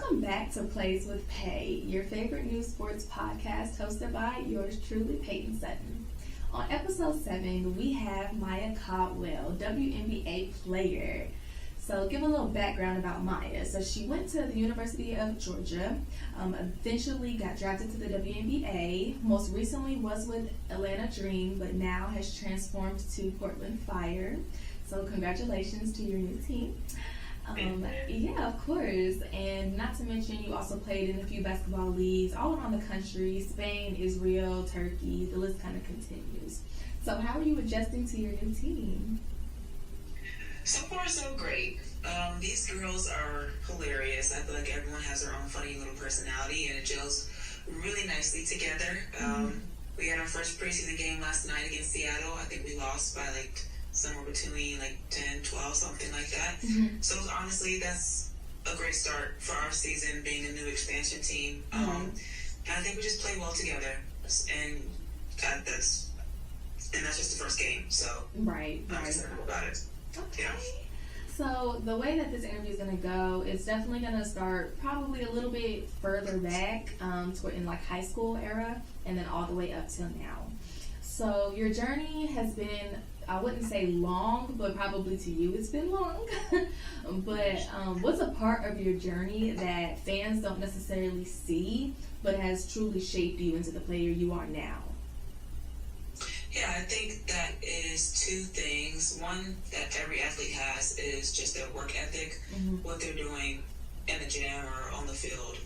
Welcome back to Plays with Pay, your favorite news sports podcast hosted by yours truly, Peyton Sutton. On episode 7, we have Maya Caldwell, WNBA player. So give a little background about Maya. So she went to the University of Georgia, eventually got drafted to the WNBA, most recently was with Atlanta Dream, but now has transformed to Portland Fire. So congratulations to your new team. Yeah, of course. And not to mention, you also played in a few basketball leagues all around the country, Spain, Israel, Turkey, the list kind of continues. So how are you adjusting to your new team? So far, so great. These girls are hilarious. I feel like everyone has their own funny little personality, and it gels really nicely together. We had our first preseason game last night against Seattle. I think we lost by somewhere between 10, 12, something like that. So honestly, that's a great start for our season, being a new expansion team. And I think we just play well together, and that's just the first game. So right. I'm excited about it. Okay. Yeah. So the way that this interview is going to go is definitely going to start probably a little bit further back, in high school era, and then all the way up till now. So your journey has been, I wouldn't say long, but probably to you it's been long. But what's a part of your journey that fans don't necessarily see, but has truly shaped you into the player you are now? Yeah, I think that is two things. One that every athlete has is just their work ethic, what they're doing in the gym or on the field,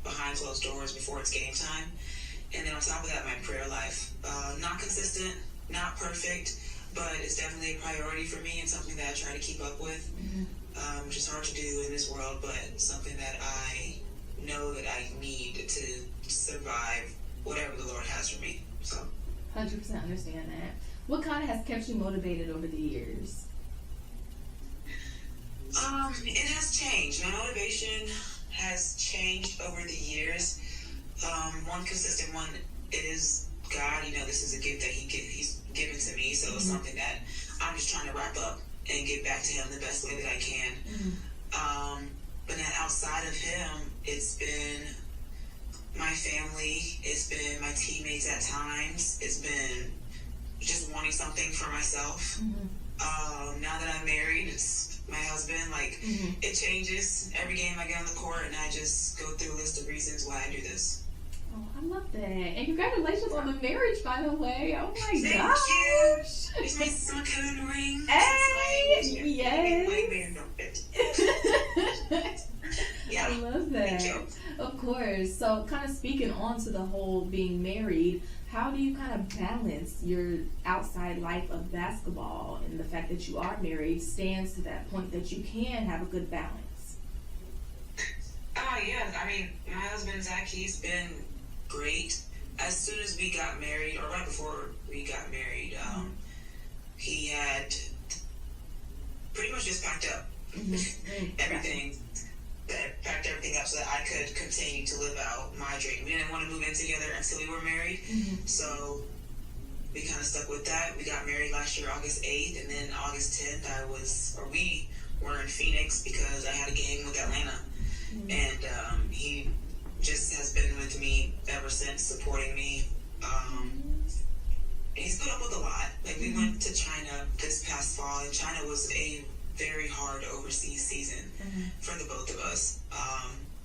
behind closed doors before it's game time. And then on top of that, my prayer life. Not consistent, not perfect, but it's definitely a priority for me and something that I try to keep up with, which is hard to do in this world, but something that I know that I need to survive whatever the Lord has for me. So 100% understand that. What kind of has kept you motivated over the years? It has changed. My motivation has changed over the years. One consistent one, it is God. This is a gift that He's given to me, so it's something that I'm just trying to wrap up and get back to Him the best way that I can. But then outside of Him, it's been my family, it's been my teammates at times, it's been just wanting something for myself. Now that I'm married, it's my husband. It changes every game I get on the court, and I just go through a list of reasons why I do this. Oh, I love that. And congratulations on the marriage, by the way. Oh my Thank gosh. you. It's my son ring. Hey, yes. Yeah. I love that. Thank you. Of course. So kind of speaking on to the whole being married, how do you kind of balance your outside life of basketball and the fact that you are married stands to that point that you can have a good balance? Yeah. I mean, my husband, Zach, he's been great. As soon as we got married, or right before we got married, he had pretty much just packed up everything. Packed everything up so that I could continue to live out my dream. We didn't want to move in together until we were married, so we kind of stuck with that. We got married last year, August 8th, and then August 10th, we were in Phoenix because I had a game with Atlanta, and he just has been with me ever since, supporting me. And he's put up with a lot. We went to China this past fall, and China was a very hard overseas season for the both of us.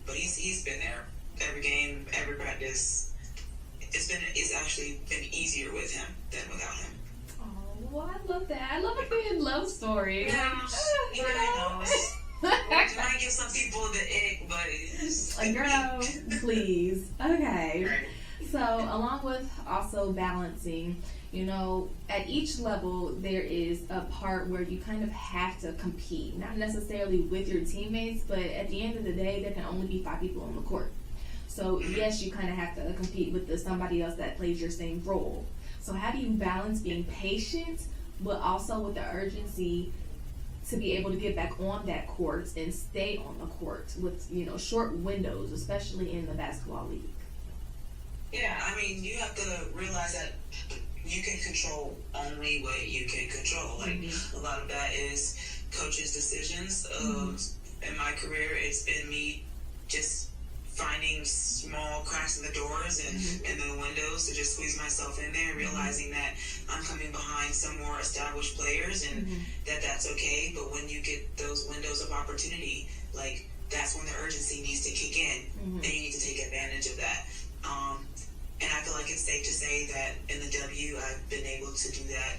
But he's been there every game, every practice. It's actually been easier with him than without him. Oh, well, I love that. I love a good love story. I know. I might give some people the ick, but it's girl, please. Okay. Right. So along with also balancing, at each level there is a part where you kind of have to compete, not necessarily with your teammates, but at the end of the day there can only be 5 people on the court. So yes, you kind of have to compete with somebody else that plays your same role. So how do you balance being patient but also with the urgency to be able to get back on that court and stay on the court with short windows, especially in the basketball league? Yeah, I mean, you have to realize that you can control only what you can control. A lot of that is coaches' decisions. In my career, it's been me just finding small cracks in the doors and the windows to just squeeze myself in there, realizing that I'm coming behind some more established players and that's okay. But when you get those windows of opportunity, like, that's when the urgency needs to kick in, and you need to take advantage of that. And I feel like it's safe to say that in the W, I've been able to do that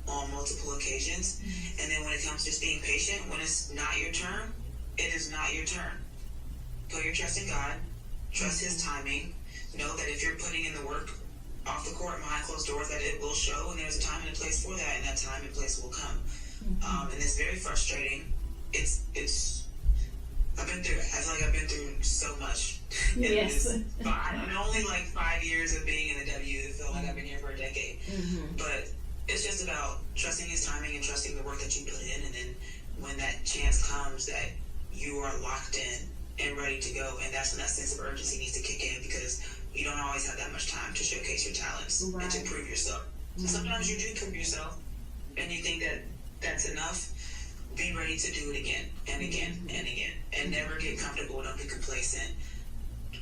on multiple occasions. And then when it comes to just being patient, when it's not your turn, it is not your turn. Put your trust in God, trust His timing, know that if you're putting in the work off the court behind closed doors, that it will show, and there's a time and a place for that, and that time and place will come. And it's very frustrating. I've been through it. I feel like I've been through so much. Yes. I'm only like 5 years of being in the W. It felt like I've been here for a decade. But it's just about trusting His timing and trusting the work that you put in, and then when that chance comes, that you are locked in and ready to go, and that's when that sense of urgency needs to kick in, because you don't always have that much time to showcase your talents and to prove yourself. So sometimes you do prove yourself, and you think that that's enough. Be ready to do it again and again and again, and never get comfortable. Don't be complacent.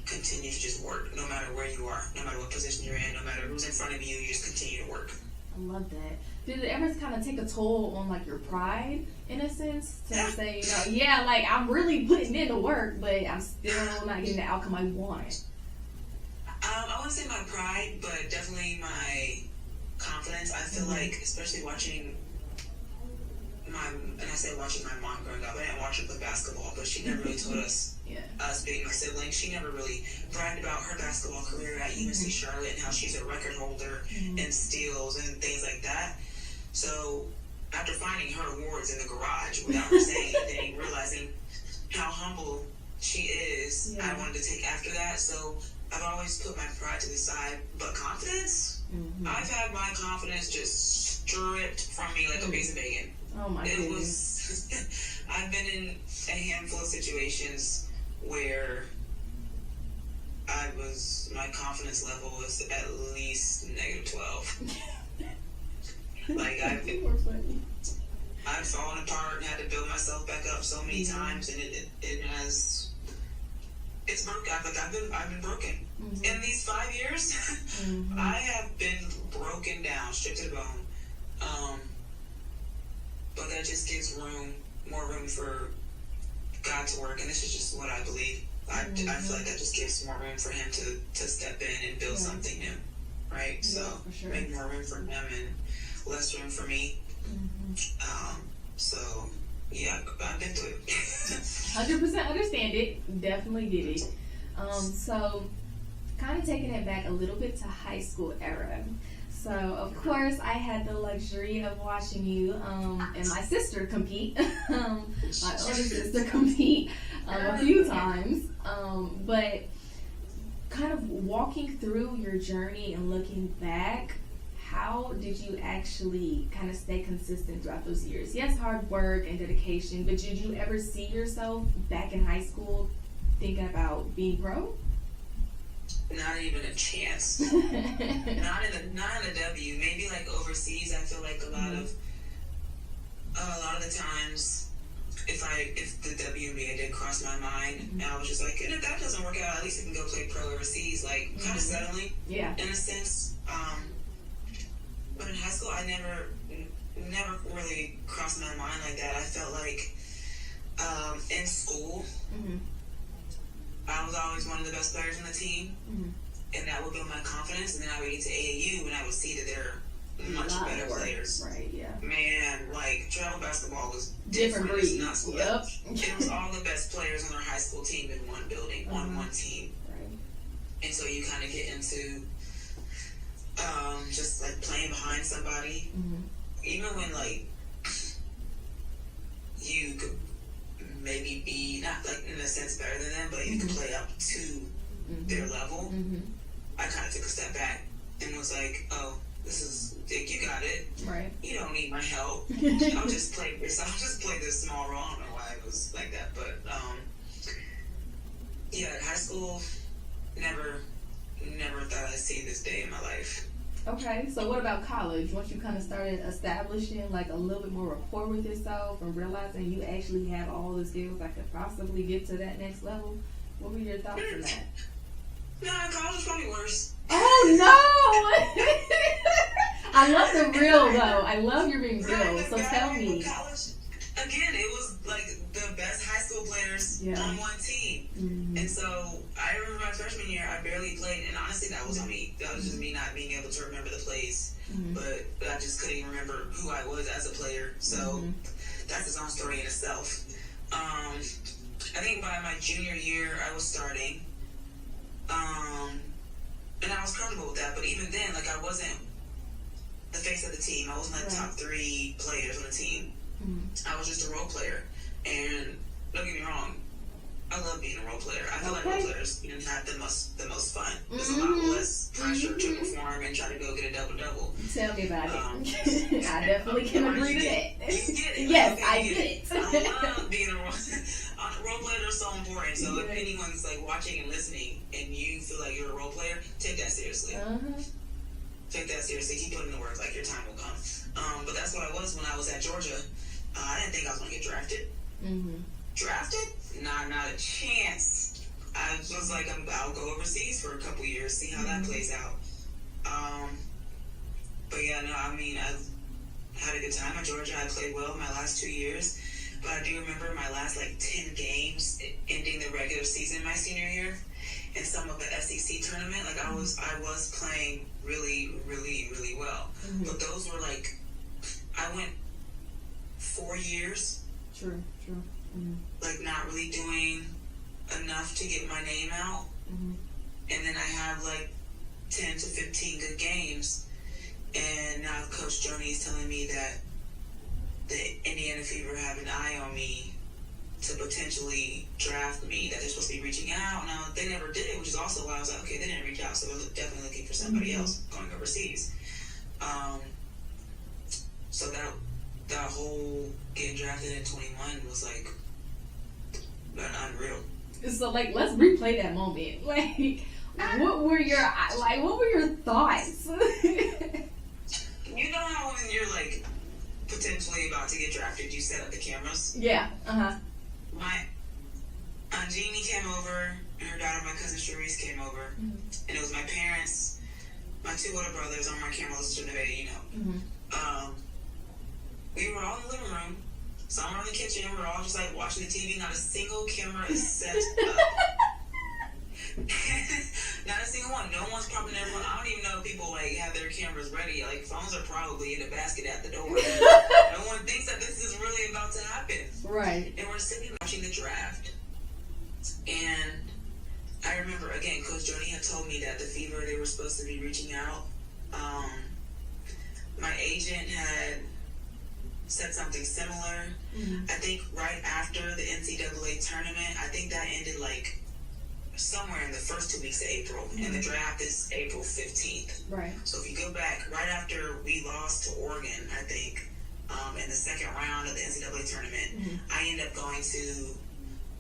Continue to just work, no matter where you are, no matter what position you're in, no matter who's in front of you. You just continue to work. I love that. Did it ever kind of take a toll on, like, your pride, in a sense, to say, like, I'm really putting in the work, but I'm still not getting the outcome I want? I wouldn't say my pride, but definitely my confidence. I feel like, especially watching my mom growing up, I didn't watch her play basketball, but she never really told us, us being my siblings, she never really bragged about her basketball career at UNC Charlotte and how she's a record holder in steals and things like that. So after finding her awards in the garage without her saying anything, realizing how humble she is, I wanted to take after that. So I've always put my pride to the side, but confidence, I've had my confidence just stripped from me like a piece of bacon. Oh my goodness. I've been in a handful of situations where my confidence level was at least -12. Like, I've fallen apart and had to build myself back up so many times, and it's broken. I've been broken. In these 5 years, I have been broken down, stripped to the bone. But that just gives more room for God to work, and this is just what I believe. I feel like that just gives more room for Him to step in and build something new, right? So make more room for Him and less room for me. So yeah, I've been through it. 100% understand it. Definitely get it. So kind of taking it back a little bit to high school era. So, of course, I had the luxury of watching you and my sister compete, my older sister compete a few times. But kind of walking through your journey and looking back, how did you actually kind of stay consistent throughout those years? Yes, hard work and dedication, but did you ever see yourself back in high school thinking about being pro? Not even a chance. not in the W. Maybe like overseas. I feel like a lot of the times, if the WNBA did cross my mind, and I was just like, and if that doesn't work out, at least I can go play pro overseas. Like, kind of settling, in a sense. But in high school, I never really crossed my mind like that. I felt like in school, I was always one of the best players on the team, and that would build my confidence. And then I would get to AAU, and I would see that there are much better players. Right, yeah. Man, like, travel basketball was different. It's not so it was all the best players on our high school team in one building, on one team. Right. And so you kind of get into just like playing behind somebody, even when like you could maybe be not like in a sense better than them, but you could play up to their level. I kind of took a step back and was like, oh, this is Dick, you got it. Right. You don't need my help. I'll just play this small role. I don't know why it was like that, but yeah, high school, never thought I'd see this day in my life. Okay, so what about college? Once you kind of started establishing like a little bit more rapport with yourself and realizing you actually have all the skills that could possibly get to that next level, What were your thoughts on that? Nah, college was probably worse. Oh no! I love the real though. I love your being real. So tell me. College, again, it was like the best high school players on one team. Mm-hmm. And so I remember my freshman year, I barely played, and honestly, that was on me. That was just me not being able to remember the plays. Mm-hmm. But I just couldn't even remember who I was as a player. So that's its own story in itself. I think by my junior year, I was starting. And I was comfortable with that. But even then, like, I wasn't the face of the team. I wasn't like top 3 players on the team. I was just a role player. And don't get me wrong, I love being a role player. I feel like role players have the most fun. There's a lot less pressure to perform and try to go get a double-double. Tell me about it. I definitely can agree to that. You get it. Yes, I get it. I love being a role player is so important. So if anyone's like watching and listening and you feel like you're a role player, take that seriously. Take that seriously. Keep putting in the work. Like, your time will come. But that's what I was when I was at Georgia. I didn't think I was going to get drafted. Drafted? Nah, not a chance. I was like, I'll go overseas for a couple years, see how that plays out. But yeah, no, I mean, I had a good time at Georgia. I played well my last 2 years. But I do remember my last, like, 10 games ending the regular season my senior year. And some of the SEC tournament, like, I was playing really, really, really well. But those were, like, I went 4 years. True. Like, not really doing enough to get my name out. And then I have, like, 10 to 15 good games. And now Coach Joni is telling me that the Indiana Fever have an eye on me to potentially draft me, that they're supposed to be reaching out. Now, they never did, which is also why I was like, okay, they didn't reach out, so they're definitely looking for somebody else going overseas. So that whole getting drafted at 21 was like unreal. So, like, let's replay that moment. Like, what were your thoughts? You know how when you're like potentially about to get drafted, you set up the cameras? Yeah. My Aunt Jeannie came over, and her daughter, my cousin Cherise, came over, and it was my parents, my 2 older brothers on my camera, listening to the we were all in the living room, some were in the kitchen, we're all just like watching the TV. Not a single camera is set up. Not a single one. No one's propping their phone. I don't even know if people like have their cameras ready. Like, phones are probably in a basket at the door. No one thinks that this is really about to happen. Right. And we're sitting watching the draft. And I remember, again, Coach Joni had told me that the Fever, they were supposed to be reaching out. My agent had said something similar. I think right after the NCAA tournament, I think that ended like somewhere in the first 2 weeks of April, and the draft is April 15th. Right. So if you go back right after we lost to Oregon, I think, in the second round of the NCAA tournament, I ended up going to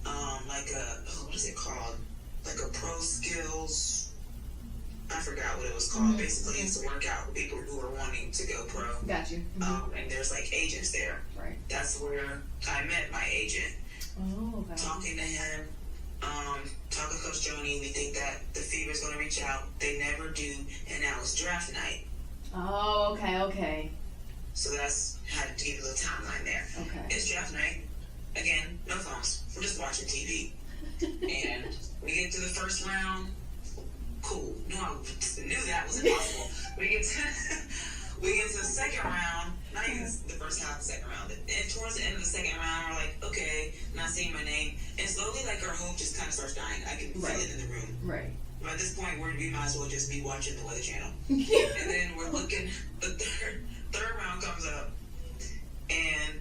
what is it called? Like a pro skills, I forgot what it was called. Basically, it's a workout for people who are wanting to go pro. Got you. And there's like agents there. Right. That's where I met my agent. Oh, okay. Talking to him, talking to Coach Joni, we think that the Fever's going to reach out. They never do, and now it's draft night. Oh, okay. So that's had to give you a little timeline there. Okay. It's draft night. Again, no phones. We're just watching TV. And we get to the first round. Cool. No, I knew that was impossible. we get to the second round. Not even the first half of the second round. And towards the end of the second round, we're like, okay, not seeing my name. And slowly, like, our hope just kind of starts dying. I can feel it in the room. Right. But at this point, we might as well just be watching the Weather Channel. And then we're looking, the third round comes up, and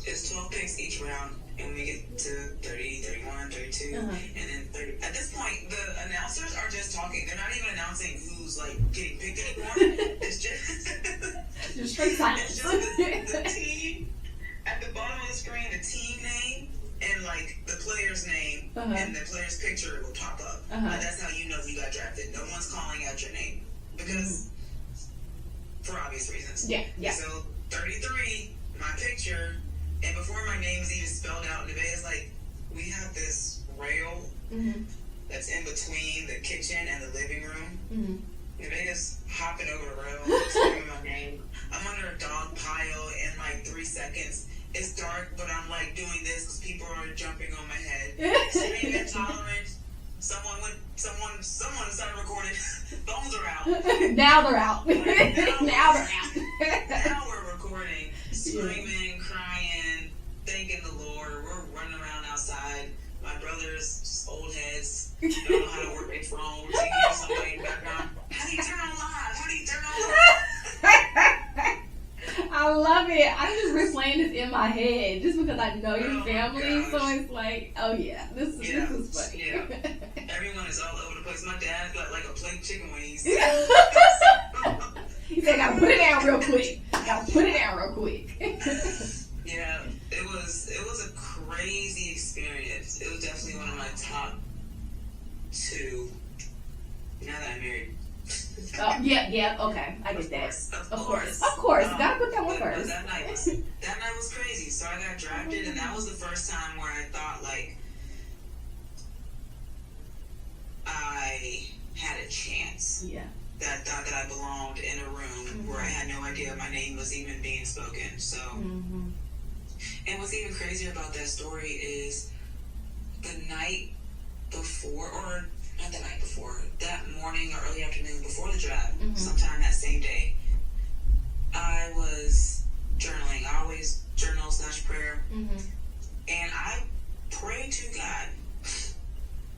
it's 12 picks each round. And we get to 30, 31, 32, and then 30. At this point, the announcers are just talking. They're not even announcing who's, like, getting picked anymore. It's just straight silence. It's just the team at the bottom of the screen, the team name, and, like, the player's name, and the player's picture will pop up. That's how you know you got drafted. No one's calling out your name because, for obvious reasons. Yeah. So 33, my picture. And before my name is even spelled out in the bay, it's like, we have this rail that's in between the kitchen and the living room. And they just hopping over the rail, screaming my name. I'm under a dog pile in like 3 seconds. It's dark, but I'm like doing this because people are jumping on my head. Screaming intolerant. Someone started recording. Phones are out. Now they're out. Now they're out. Now we're recording, screaming, crying, thanking the Lord. We're running around outside. My brothers, just old heads, don't know how to work their phone. They hear somebody in the background. How do you turn on live? How do you turn on live? I love it. I'm just replaying this in my head just because I know your family. So it's like, oh yeah, this is funny. Yeah. Everyone is all over the place. My dad got like a plate of chicken wings. He said, gotta put it down real quick. Yeah, it was a crazy experience. It was definitely one of my top 2. Now that I'm married. Yeah, okay, I get that. Of course. Gotta put that one first. That night was crazy. So I got drafted, and that was the first time where I thought like I had a chance. Yeah. That I thought that I belonged in a room where I had no idea my name was even being spoken. So, and what's even crazier about that story is the night before, or not the night before, that morning or early afternoon before the draft, sometime that same day, I was journaling. I always journal / prayer. And I prayed to God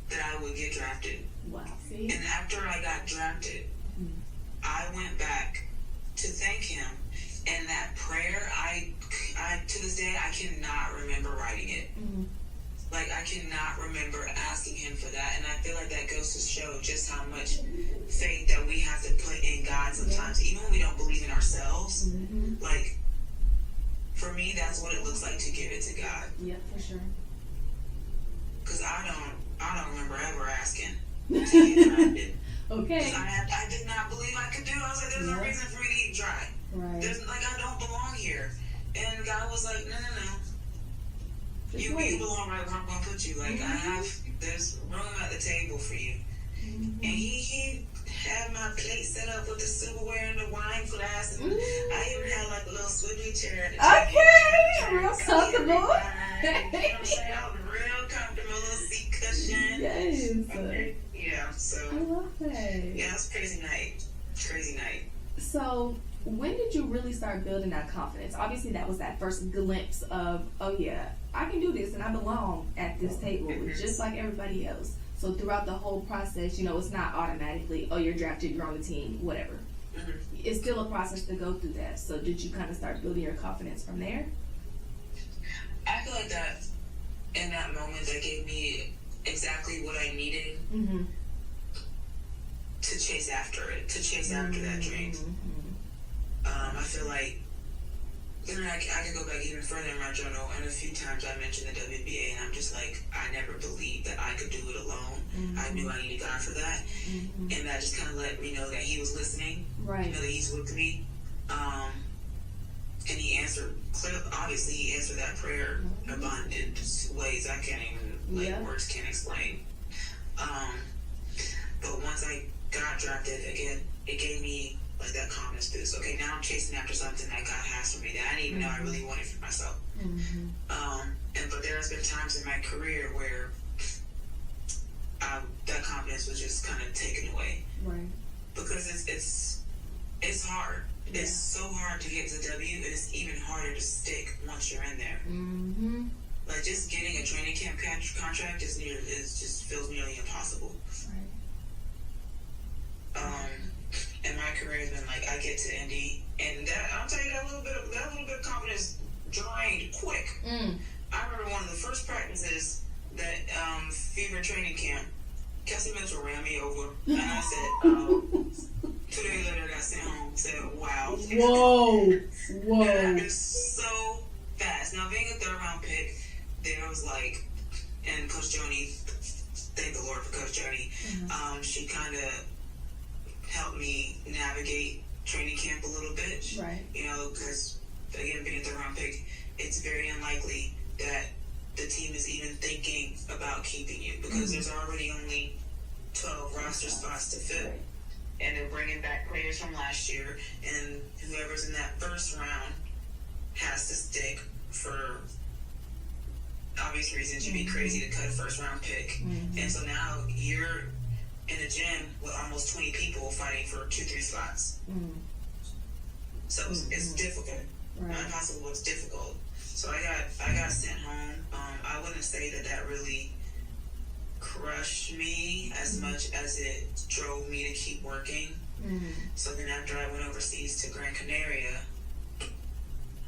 that I would get drafted. Wow, see? And after I got drafted, I went back to thank him. And that prayer, I to this day, I cannot remember writing it. Like, I cannot remember asking him for that. And I feel like that goes to show just how much faith that we have to put in God sometimes, even when we don't believe in ourselves. Like, for me, that's what it looks like to give it to God. Yeah, for sure. Because I don't remember ever asking to get drafted. Okay. I did not believe I could do it. I was like, there's no reason for me to eat dry. Right. There's like, I don't belong here. And God was like, no. You belong right where I'm going to put you. Like, there's room at the table for you. And he had my plate set up with the silverware and the wine glass. And I even had like a little swivelly chair at the table. Okay, real comfortable. You know what I'm saying? I was real comfortable, little seat cushion. Yes. Okay. Yeah, so. I love that. Yeah, it was a crazy night. Crazy night. So, when did you really start building that confidence? Obviously, that was that first glimpse of, oh yeah, I can do this and I belong at this table just like everybody else. So throughout the whole process, you know, it's not automatically, oh, you're drafted, you're on the team, whatever. It's still a process to go through that. So did you kind of start building your confidence from there? I feel like that in that moment that gave me exactly what I needed to chase after it, to chase after that dream. I feel like, you know, I can go back even further in my journal, and a few times I mentioned the WNBA, and I'm just like, I never believed that I could do it alone. I knew I needed God for that, and that just kind of let me know that He was listening, right? You know, that He's with me, and He answered. Obviously, He answered that prayer in abundant ways I can't even, words can't explain. But once I got drafted again, it gave me like that confidence boost. Okay, now I'm chasing after something that God has for me that I didn't even know I really wanted for myself. But there has been times in my career where that confidence was just kind of taken away, right? Because it's hard. Yeah. It's so hard to get to W, and it's even harder to stick once you're in there. Like just getting a training camp contract just feels nearly impossible. Right. And my career has been like, I get to Indy, and that, I'll tell you, that little bit of confidence drained quick. I remember one of the first practices that FEMA training camp, Kelsey Mitchell ran me over, and I said, 2 days later I got sent home. Said, wow. Whoa. And it happened so fast. Now, being a 3rd round pick, there was like, and Coach Joni, thank the Lord for Coach Joni, she kind of helped me navigate training camp a little bit. Right. You know, because, again, being a 3rd round pick, it's very unlikely that the team is even thinking about keeping you, because there's already only 12 roster spots to fill. Right. And they're bringing back players from last year, and whoever's in that first round has to stick for obvious reasons. You'd be crazy to cut a first round pick. And so now you're in a gym with almost 20 people fighting for 2-3 slots. So it's difficult. Not impossible, it's difficult. So I got sent home. I wouldn't say that really crushed me as much as it drove me to keep working. So then after I went overseas to Gran Canaria,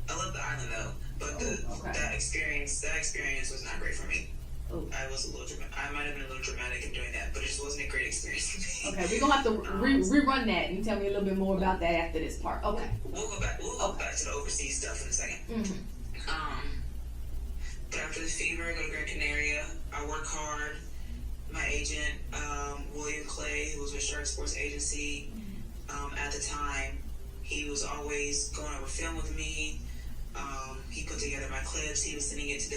I love the island though, but that experience was not great for me. I was a little dramatic. I might have been a little dramatic in doing that, but it just wasn't a great experience for me. Okay, we're gonna have to rerun that and tell me a little bit more about that after this part. Okay. We'll go back to the overseas stuff in a second. But after the fever, I go to Gran Canaria. I work hard. My agent, William Clay, who was with Shark Sports Agency at the time, he was always going over film with me. He put together my clips. He was sending it to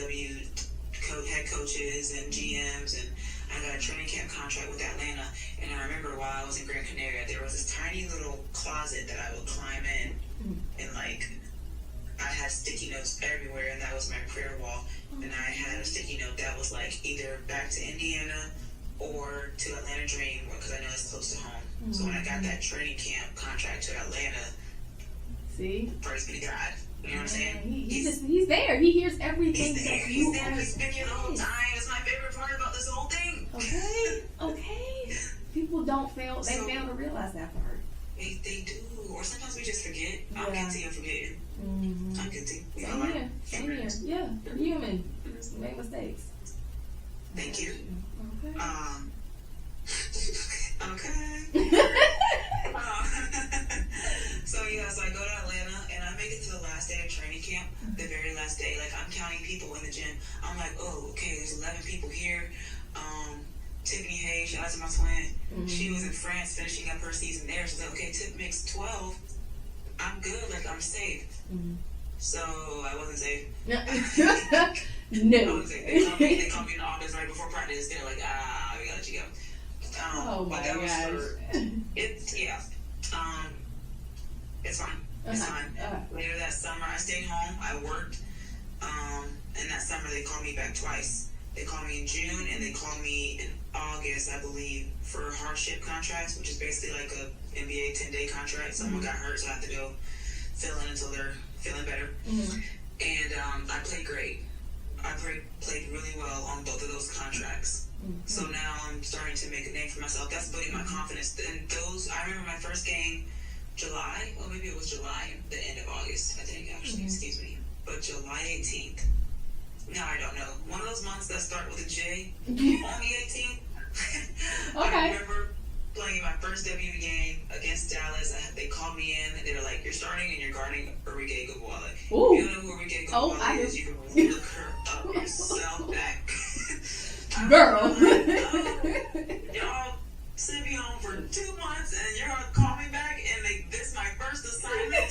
head coaches and GMs, and I got a training camp contract with Atlanta. And I remember while I was in Gran Canaria, there was this tiny little closet that I would climb in, and I had sticky notes everywhere, and that was my prayer wall. And I had a sticky note that was either back to Indiana or to Atlanta Dream, because I know it's close to home. So when I got that training camp contract to Atlanta, praise be to God. You know what I'm saying? He's there. He hears everything. He's there. He's been here the whole time. It's my favorite part about this whole thing. Okay. People don't fail. They fail to realize that part. They do. Or sometimes we just forget. I'm guilty of forgetting. I'm guilty. Same here. Yeah, you're human. You make mistakes. Thank you. Okay. So I go to Atlanta, and I make it to the last day of training camp, the very last day. I'm counting people in the gym. I'm like, oh, okay, there's 11 people here. Tiffany Hayes, shout out to my twin. She was in France finishing up her season there. She's like, okay, Tiff makes 12. I'm good. I'm safe. So I wasn't safe. No. They called me in the office right before practice. They're like, we gotta let you go. Oh my gosh. It's fine. It's fine. Later that summer, I stayed home. I worked. And that summer, they called me back twice. They called me in June, and they called me in August, I believe, for hardship contracts, which is basically like a NBA 10-day contract. Someone got hurt, so I have to go fill in until they're feeling better. And I played great. I played really well on both of those contracts. So now I'm starting to make a name for myself. That's building my confidence. And I remember my first game, July, well, maybe it was July, the end of August, I think, actually, excuse me. But July 18th. No, I don't know. One of those months that start with a J, on the 18th. I remember playing my first W game against Dallas. They called me in, and they were like, you're starting and you're guarding Enrique Iguodala. If you don't know who Enrique Iguodala is, you can look her up yourself back. Girl. Y'all sent me home for 2 months, and you're gonna call me back and make this my first assignment?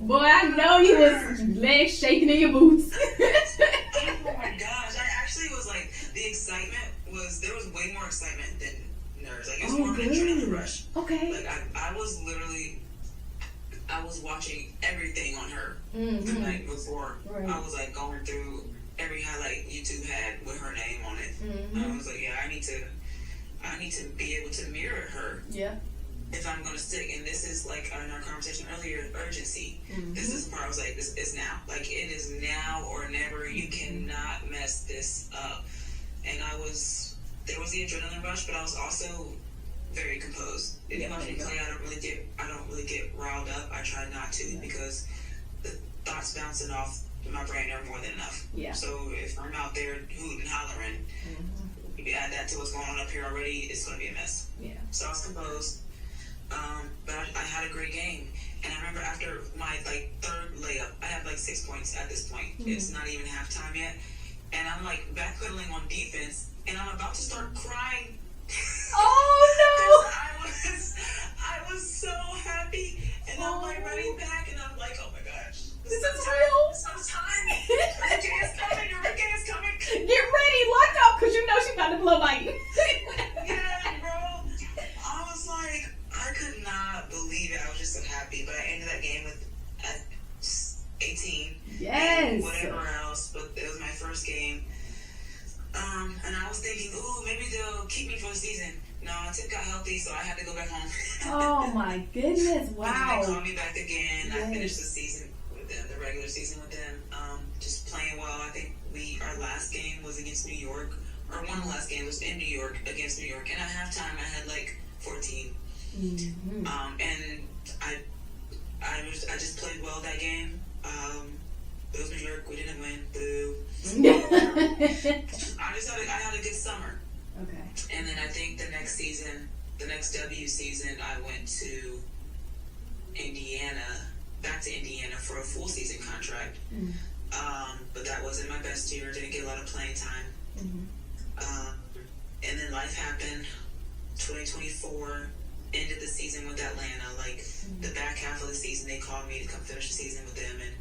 Boy, I know you was legs shaking in your boots. Oh my gosh. I actually was the excitement there was way more excitement than nerves. It was more of an adrenaline rush. Okay. I was watching everything on her the night before. Right. I was going through every highlight YouTube had with her name on it. I was I need to be able to mirror her. Yeah. If I'm going to stick, and this is in our conversation earlier, urgency. This is where I was this is now. It is now or never. You cannot mess this up. And there was the adrenaline rush, but I was also very composed. If you watch me play, I don't really get riled up. I try not to because the thoughts bouncing off my brain are more than enough. Yeah. So if I'm out there hooting and hollering, you add that to what's going on up here already, it's going to be a mess. Yeah. So I was composed. But I had a great game. And I remember after my third layup, I had 6 points at this point. It's not even halftime yet. And I'm backpedaling on defense, and I'm about to start crying. Oh no! I was so happy, and I'm running back, and I'm oh my gosh, this This is real. Sometime. Eureka is coming. Eureka is coming. Get ready, lock up, because you know she's about to blow Biden. Yeah, bro. I was like, I could not believe it. I was just so happy. But I ended that game with 18. Yes. And whatever else. But it was my first game. And I was thinking, ooh, maybe they'll keep me for the season. No, Tip got healthy, so I had to go back home. Oh my goodness! But Wow. then they called me back again. Yes. I finished the season with them, the regular season with them. Just playing well. I think our last game was against New York, or one of the last games was in New York against New York. And at halftime, I had like 14. Mm-hmm. And I just played well that game. It was New York. We didn't win. Boo. I had a good summer. Okay. And then I think the next season, the next W season, I went to back to Indiana for a full season contract. Mm. But that wasn't my best year. Didn't get a lot of playing time. Mm-hmm. And then life happened. 2024 ended the season with Atlanta. Like the back half of the season, they called me to come finish the season with them, and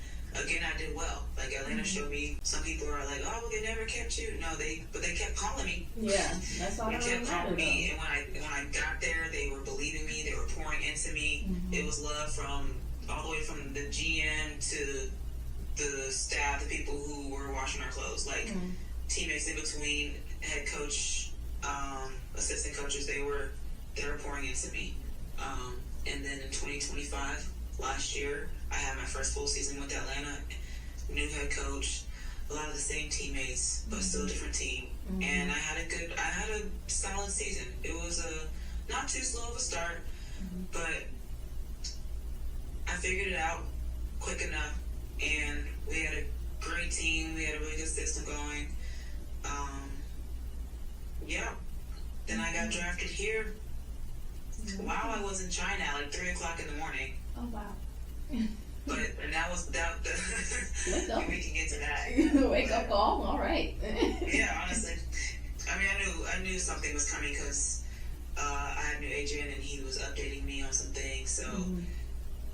again, I did well. Like Atlanta showed me. Some people are like, "Oh, well, they never kept you." No, they kept calling me. Yeah, that's all. They That kept really calling matters. me, and when I got there, they were believing me. They were pouring into me. Mm-hmm. It was love from all the way from the GM to the staff, the people who were washing our clothes, like teammates in between, head coach, assistant coaches. They were pouring into me. And then in 2025, last year, I had my first full season with Atlanta. New head coach, a lot of the same teammates, but still a different team. Mm-hmm. And I had a solid season. It was not too slow of a start, but I figured it out quick enough. And we had a great team. We had a really good system going. Yeah. Then I got drafted here. While I was in China at like 3 o'clock in the morning. Oh wow. And that was Wake up. we can get to that. Wake up call. All right. Yeah, honestly, I mean, I knew something was coming because I had a new agent and he was updating me on some things, so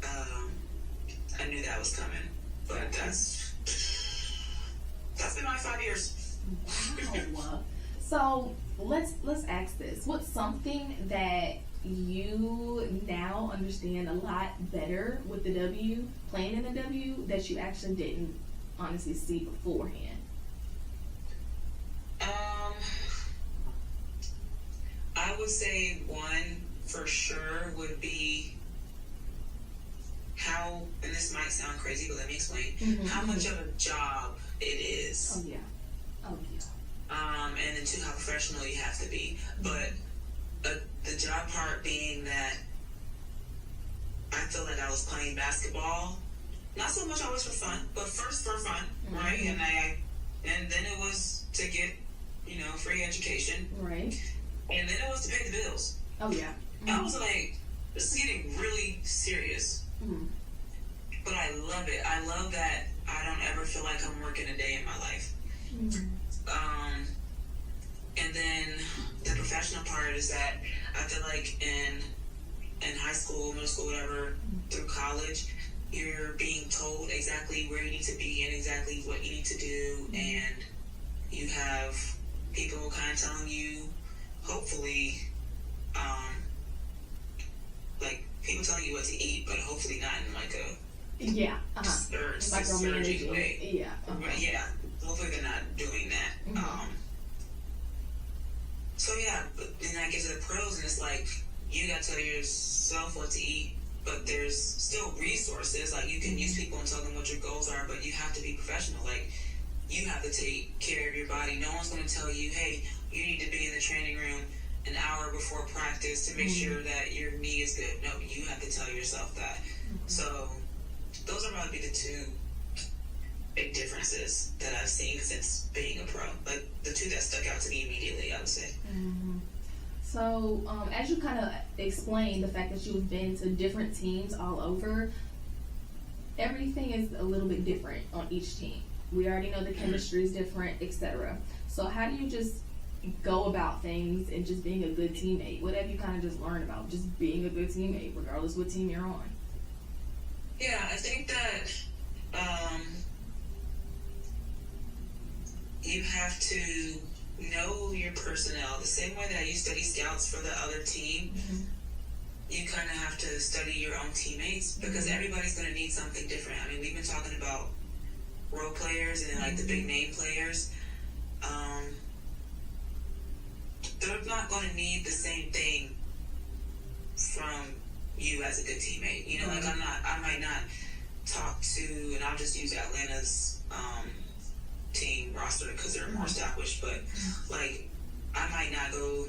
I knew that was coming. But that's been my 5 years. Wow. So let's ask this. What's something that you now understand a lot better with the W, playing in the W, that you actually didn't honestly see beforehand? I would say one for sure would be how, and this might sound crazy, but let me explain, how much of a job it is. Oh yeah. And then two, how professional you have to be. But the job part being that I feel like I was playing basketball, not so much always for fun, but first for fun, right? And then it was to get, free education. Right. And then it was to pay the bills. Oh yeah. I was like, this is getting really serious. But I love it. I love that I don't ever feel like I'm working a day in my life. And then the professional part is that I feel like in high school, middle school, whatever, through college, you're being told exactly where you need to be and exactly what you need to do, and you have people kind of telling you, hopefully, like people telling you what to eat, but hopefully not in like a discouraging way. Yeah. Yeah. Hopefully they're not doing that. So yeah, but then I get to the pros and it's like, you gotta tell yourself what to eat, but there's still resources. Like you can use people and tell them what your goals are, but you have to be professional. Like you have to take care of your body. No one's gonna tell you, hey, you need to be in the training room an hour before practice to make sure that your knee is good. No, you have to tell yourself that. So those are probably the two big differences that I've seen since being a pro. Like the two that stuck out to me immediately, I would say. So as you kind of explained the fact that you've been to different teams all over, everything is a little bit different on each team. We already know the chemistry is different, etc. So how do you just go about things and just being a good teammate? What have you kind of just learned about just being a good teammate, regardless what team you're on? Yeah, I think that you have to know your personnel the same way that you study scouts for the other team. Mm-hmm. You kind of have to study your own teammates because everybody's going to need something different. I mean, we've been talking about role players and then like the big name players. They're not going to need the same thing from you as a good teammate. You know, like I might not talk to, and I'll just use Atlanta's team roster because they're more established, but like I might not go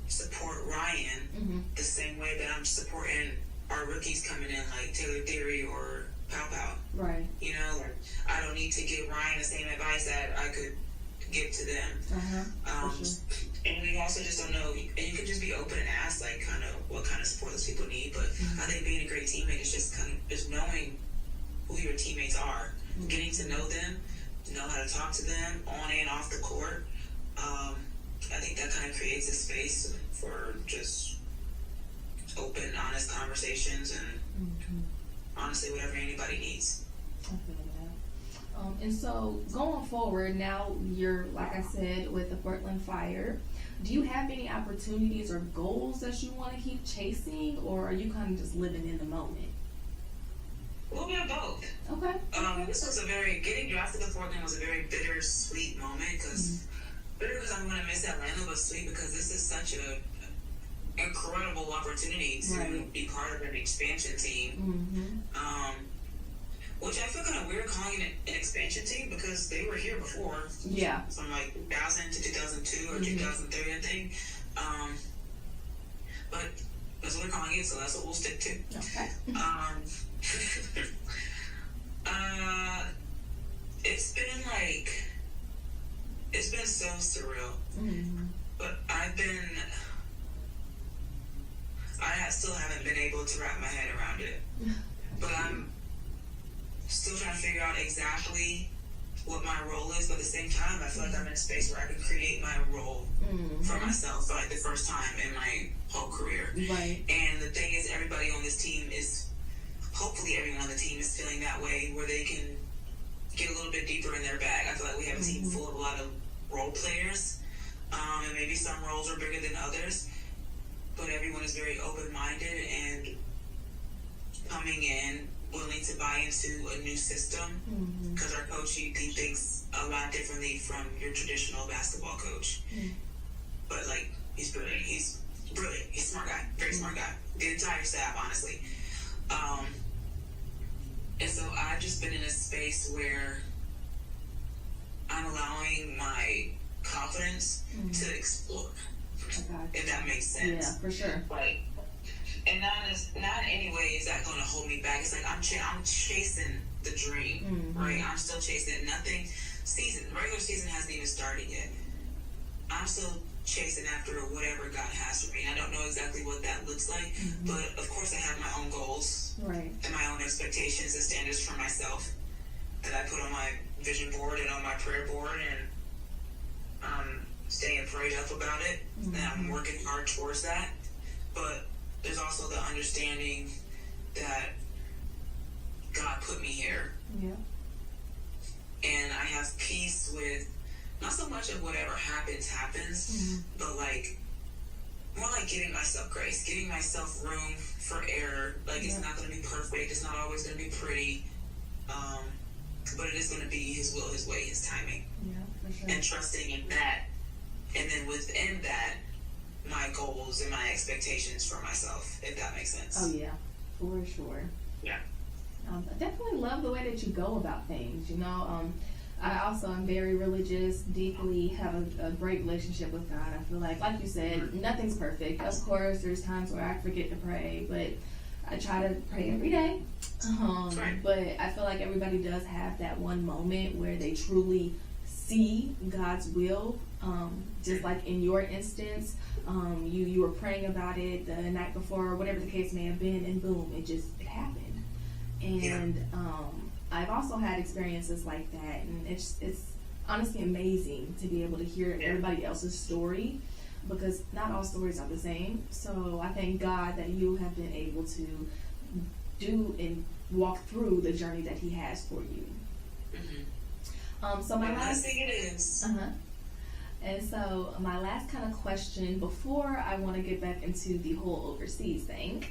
support Ryan the same way that I'm supporting our rookies coming in, like Taylor Theory or Pow Pow. Right. You know, like I don't need to give Ryan the same advice that I could give to them. For sure. And we also just don't know, and you can just be open and ask like kind of what kind of support those people need. But I think being a great teammate is just kind of just knowing who your teammates are, getting to know them, know how to talk to them on and off the court. I think that kind of creates a space for just open, honest conversations and honestly whatever anybody needs. I feel that. And so going forward, now you're, like I said, with the Portland Fire. Do you have any opportunities or goals that you want to keep chasing, or are you kind of just living in the moment? A little bit of both. Okay. This was getting drafted to Portland was a very bittersweet moment because I'm going to miss Atlanta, but sweet because this is such a incredible opportunity to be part of an expansion team. Which I feel kind of weird calling it an expansion team because they were here before. Yeah. From like 2000 to 2002 or 2003, I think. But that's what we're calling it, so that's what we'll stick to. Okay. It's been so surreal. But I still haven't been able to wrap my head around it. But I'm still trying to figure out exactly what my role is, but at the same time, I feel like I'm in a space where I can create my role for myself for like the first time in my whole career. Right. And the thing is, everybody on this team hopefully everyone on the team is feeling that way, where they can get a little bit deeper in their bag. I feel like we have a team full of a lot of role players, and maybe some roles are bigger than others, but everyone is very open-minded and coming in willing to buy into a new system because our coach, he thinks a lot differently from your traditional basketball coach. But like, he's brilliant. He's a smart guy, very smart guy. The entire staff, honestly. And so I've just been in a space where I'm allowing my confidence to explore, if that makes sense. Yeah, for sure. Like, and not in any way is that going to hold me back. It's like I'm chasing the dream, right? I'm still chasing it. Regular season hasn't even started yet. I'm still chasing after whatever God has for me. I don't know exactly what that looks like, but of course I have my own goals and my own expectations and standards for myself that I put on my vision board and on my prayer board, and I'm staying prayed up about it, and I'm working hard towards that. But there's also the understanding that God put me here. Yeah. And I have peace with not so much of whatever happens, but like more like giving myself grace, giving myself room for error. Like it's not going to be perfect. It's not always going to be pretty. But it is going to be His will, His way, His timing. Yeah, for sure. And trusting in that. And then within that, my goals and my expectations for myself, if that makes sense. Oh yeah, for sure. Yeah. I definitely love the way that you go about things. You know, I also am very religious, deeply have a great relationship with God. I feel like you said, nothing's perfect. Of course, there's times where I forget to pray, but I try to pray every day. But I feel like everybody does have that one moment where they truly see God's will. Just like in your instance, you were praying about it the night before, or whatever the case may have been, and boom, it happened. And I've also had experiences like that, and it's honestly amazing to be able to hear everybody else's story, because not all stories are the same. So I thank God that you have been able to do and walk through the journey that he has for you. So my last thing it is. And so my last kind of question before I want to get back into the whole overseas thing,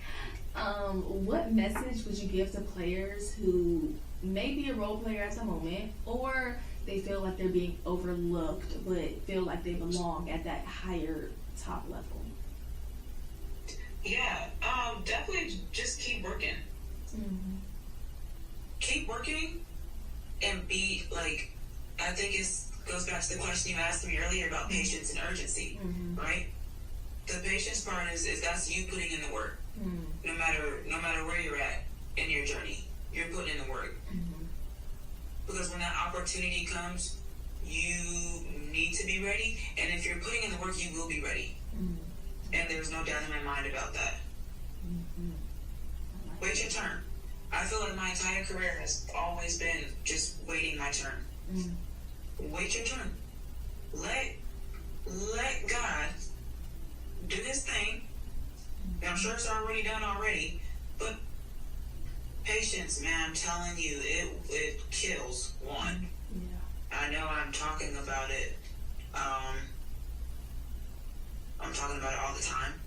what message would you give to players who may be a role player at the moment, or they feel like they're being overlooked but feel like they belong at that higher top level? Yeah, definitely just keep working. Keep working and be like, I think it goes back to the question you asked me earlier about patience and urgency, right? The patience part is that's you putting in the work. No matter where you're at in your journey, you're putting in the work. Because when that opportunity comes, you need to be ready. And if you're putting in the work, you will be ready. And there's no doubt in my mind about that. Wait your turn. I feel like my entire career has always been just waiting my turn. Wait your turn. Let God do his thing. And I'm sure it's already done already, but patience, man, I'm telling you, it kills one. I know I'm talking about it. I'm talking about it all the time.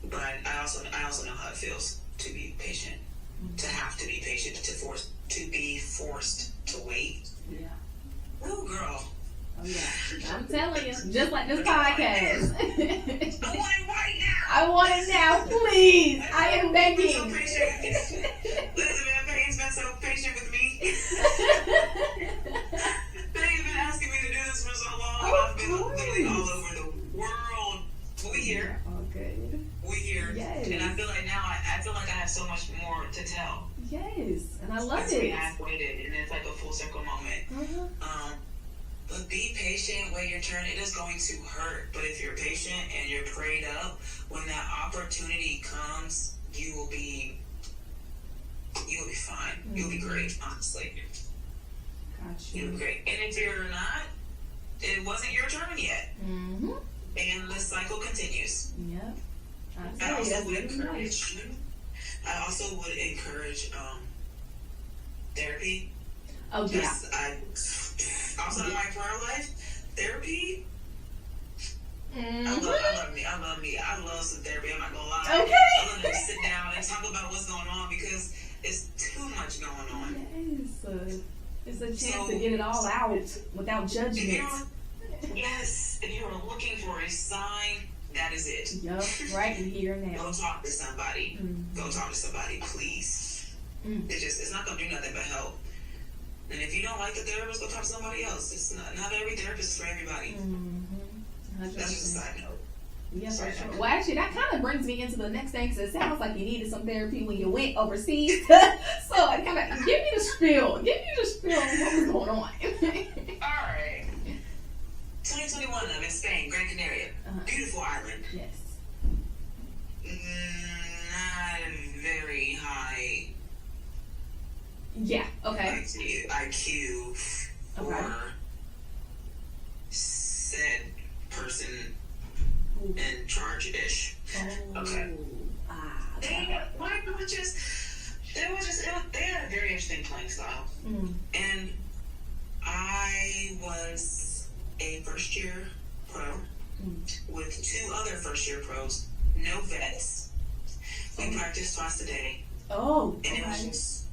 But I also know how it feels to be patient, to have to be patient, to be forced to wait. Ooh, girl. Oh yeah, I'm telling you, just like this podcast. I want it right now. I want it now, please. I am begging. So patient. Listen, man, Payne's been so patient with me. Payne's been asking me to do this for so long. I've been literally all over the world. We here. Oh, good. We here. Yes. And I feel like now I feel like I have so much more to tell. Yes, and I love It's it. we have waited, and it's like a full circle moment. But be patient, wait your turn. It is going to hurt, but if you're patient and you're prayed up, when that opportunity comes, you will be fine. You'll be great, honestly. Gotcha. You'll be great. And if you're not, it wasn't your turn yet. And the cycle continues. Yep. I also would encourage therapy. Oh yeah. Also in my prayer life, therapy. I love me. I love some therapy. I'm not gonna lie. Okay. I love to sit down and talk about what's going on because it's too much going on. Yes. It's a chance to get it all out without judgment. If you're looking for a sign, that is it. Yup, right in here now. Go talk to somebody. Go talk to somebody, please. It's not gonna do nothing but help. And if you don't like the therapist, go talk to somebody else. It's not every therapist is for everybody. That's just a side note. Yes, for sure. Well, actually, that kind of brings me into the next thing, because it sounds like you needed some therapy when you went overseas. So, kind of give me the spiel. Give me the spiel on what was going on. All right. 2021, I'm in Spain, Gran Canaria. Beautiful island. Yes. Not very high. Yeah. Okay. IQ for said person in charge-ish. Okay. They had a very interesting playing style. And I was a first-year pro with two other first-year pros, no vets. We practiced twice a day. Oh, and it was just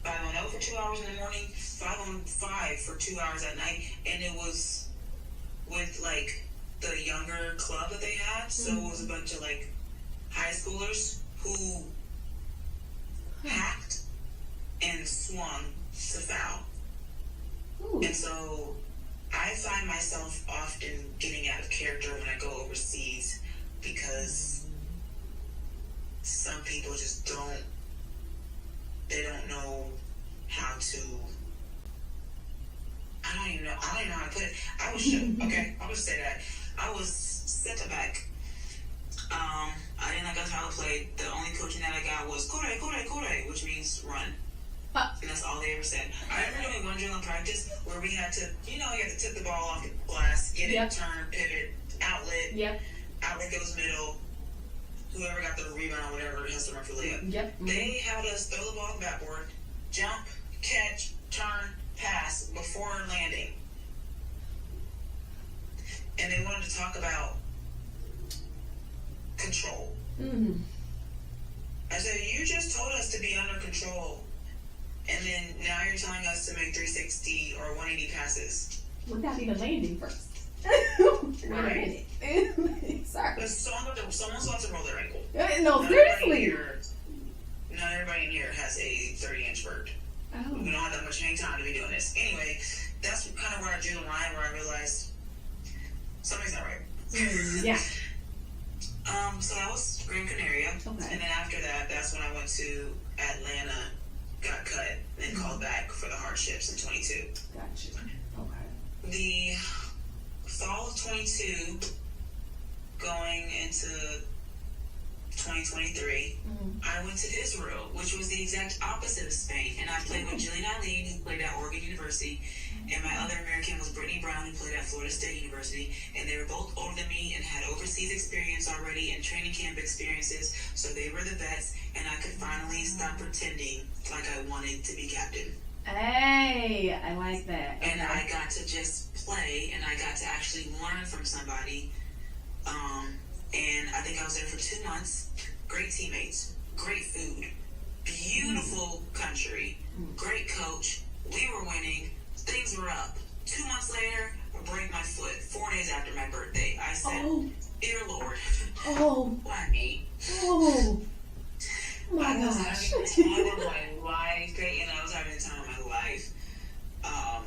5-on-0 for 2 hours in the morning, 5-on-5 for 2 hours at night, and it was with like the younger club that they had, so it was a bunch of like high schoolers who hacked and swung to foul. And so I find myself often getting out of character when I go overseas because some people just don't know how to, I don't even know how to put it. I was shook. Okay, I'll just say that. I was set aback. I didn't know how to play. The only coaching that I got was kore, which means run. And that's all they ever said. I remember doing one drill in practice where we had to, you had to tip the ball off the glass, get it, turn, pivot, outlet. Outlet goes middle, whoever got the rebound or whatever has to run for layup. Yep. They had us throw the ball backboard, jump, catch, turn, pass before landing. And they wanted to talk about control. Mm-hmm. I said, you just told us to be under control, and then now you're telling us to make 360 or 180 passes. Without even landing first. Right. Sorry. But someone's about to roll their ankle. No, seriously. Not everybody in here has a 30-inch vert. Oh. We don't have that much hang time to be doing this. Anyway, that's kind of where I drew the line, where I realized something's not right. Yeah. So that was Gran Canaria. Okay. And then after that, that's when I went to Atlanta, got cut, and called back for the hardships in 22. Gotcha. Okay. The fall of 22, going into 2023, I went to Israel, which was the exact opposite of Spain. And I played with Jillian Eileen, who played at Oregon University, and my other American was Brittany Brown, who played at Florida State University. And they were both older than me and had overseas experience already and training camp experiences, so they were the vets, and I could finally stop pretending like I wanted to be captain. Hey, I like that. Okay. And I got to just play, and I got to actually learn from somebody. And I think I was there for 2 months. Great teammates, great food, beautiful country, great coach. We were winning. Things were up. 2 months later, I break my foot. 4 days after my birthday, I said, "Dear Lord, why me?" Oh my I was gosh. having the time of my life. I was having the time of my life.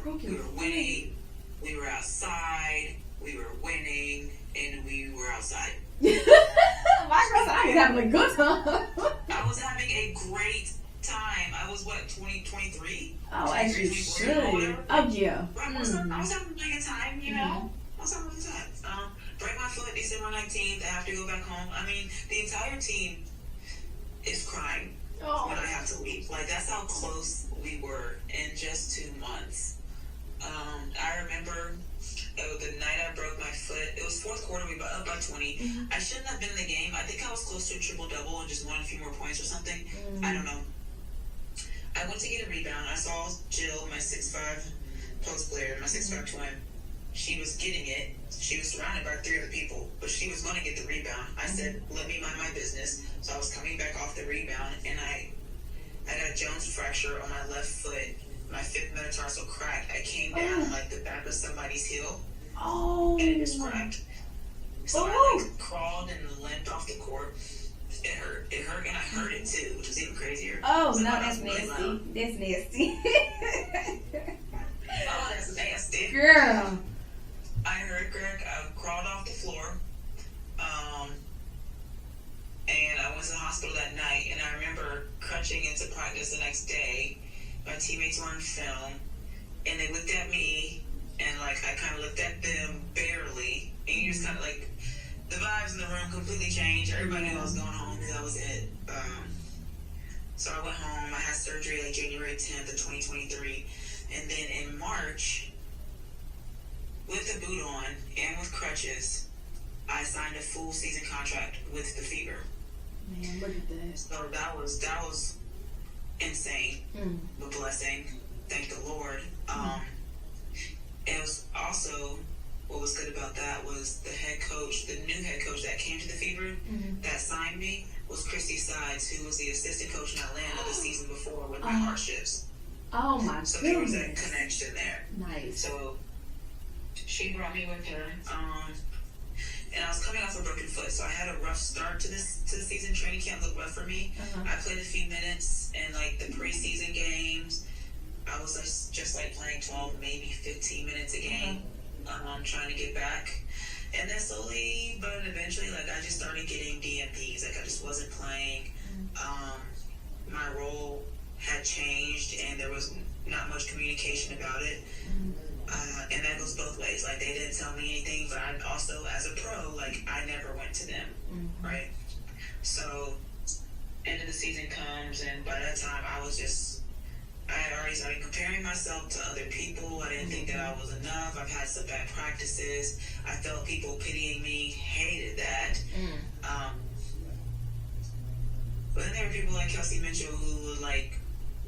We were winning. We were outside. We were winning, and we were outside. My girl said I was having a good time. I was having a great time. I was 23? Oh, as you should. Oh, yeah. I was having a good time, you know? I was having a good time. Break my foot December 19th. I have to go back home. I mean, the entire team is crying when I have to leave. Like, that's how close we were in just 2 months. I remember the night I broke my foot. It was fourth quarter. We were up by 20. I shouldn't have been in the game. I think I was close to a triple-double and just won a few more points or something. I don't know. I went to get a rebound. I saw Jill, my 6'5" post player, my 6'5" twin. She was getting it. She was surrounded by 3 other people, but she was going to get the rebound. I said, let me mind my business. So I was coming back off the rebound, and I got a Jones fracture on my left foot. My 5th metatarsal cracked. I came down like the back of somebody's heel, and it just cracked. So I crawled and limped off the court. It hurt. It hurt, and I heard it too, which was even crazier. Oh, so no, that's nasty. Loud. That's nasty. Oh, that's nasty. Girl. I heard Greg. I crawled off the floor, and I went to the hospital that night. And I remember crunching into practice the next day. My teammates were in film, and they looked at me, and like I kind of looked at them barely, and you just kind of like the vibes in the room completely changed. Everybody knew I was going home because that was it. So I went home. I had surgery like January 10th of 2023, and then in March, with the boot on and with crutches, I signed a full season contract with the Fever. Man, look at that. So that was insane, a blessing. Thank the Lord. It was also, what was good about that was the head coach, the new head coach that came to the Fever that signed me was Christy Sides, who was the assistant coach in Atlanta the season before with my hardships. Oh my goodness. So there was that connection there. Nice. So she brought me with her. And I was coming off a broken foot, so I had a rough start to the season. Training camp looked rough for me. I played a few minutes in like the preseason games. I was just like playing 12, maybe 15 minutes a game. Trying to get back. And then slowly, but eventually, like I just started getting DMPs. Like I just wasn't playing. My role had changed, and there was not much communication about it. And that goes both ways. Like, they didn't tell me anything, but I also, as a pro, like, I never went to them, right? So, end of the season comes, and by that time, I had already started comparing myself to other people. I didn't think that I was enough. I've had some bad practices. I felt people pitying me, hated that. But then there were people like Kelsey Mitchell who would like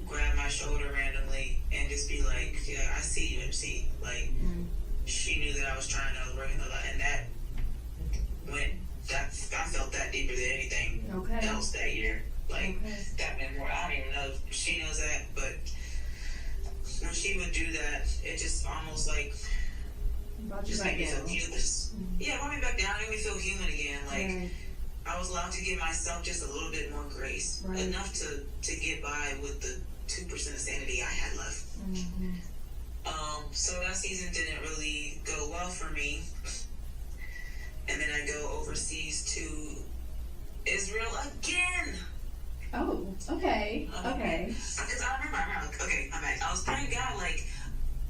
grab my shoulder randomly and just be like, "Yeah, I see you, MC." Like, she knew that I was trying. I was working a lot, and that went. That I felt that deeper than anything else that year. Like that meant more. I don't even know if she knows that, but when she would do that, it just almost like just made me feel human. Yeah, brought me back down, made me feel human again. Like I was allowed to give myself just a little bit more grace, enough to get by with the 2% of sanity I had left. So that season didn't really go well for me. And then I go overseas to Israel again. Oh, okay. Because I remember, okay, I'm back. I was praying God, like,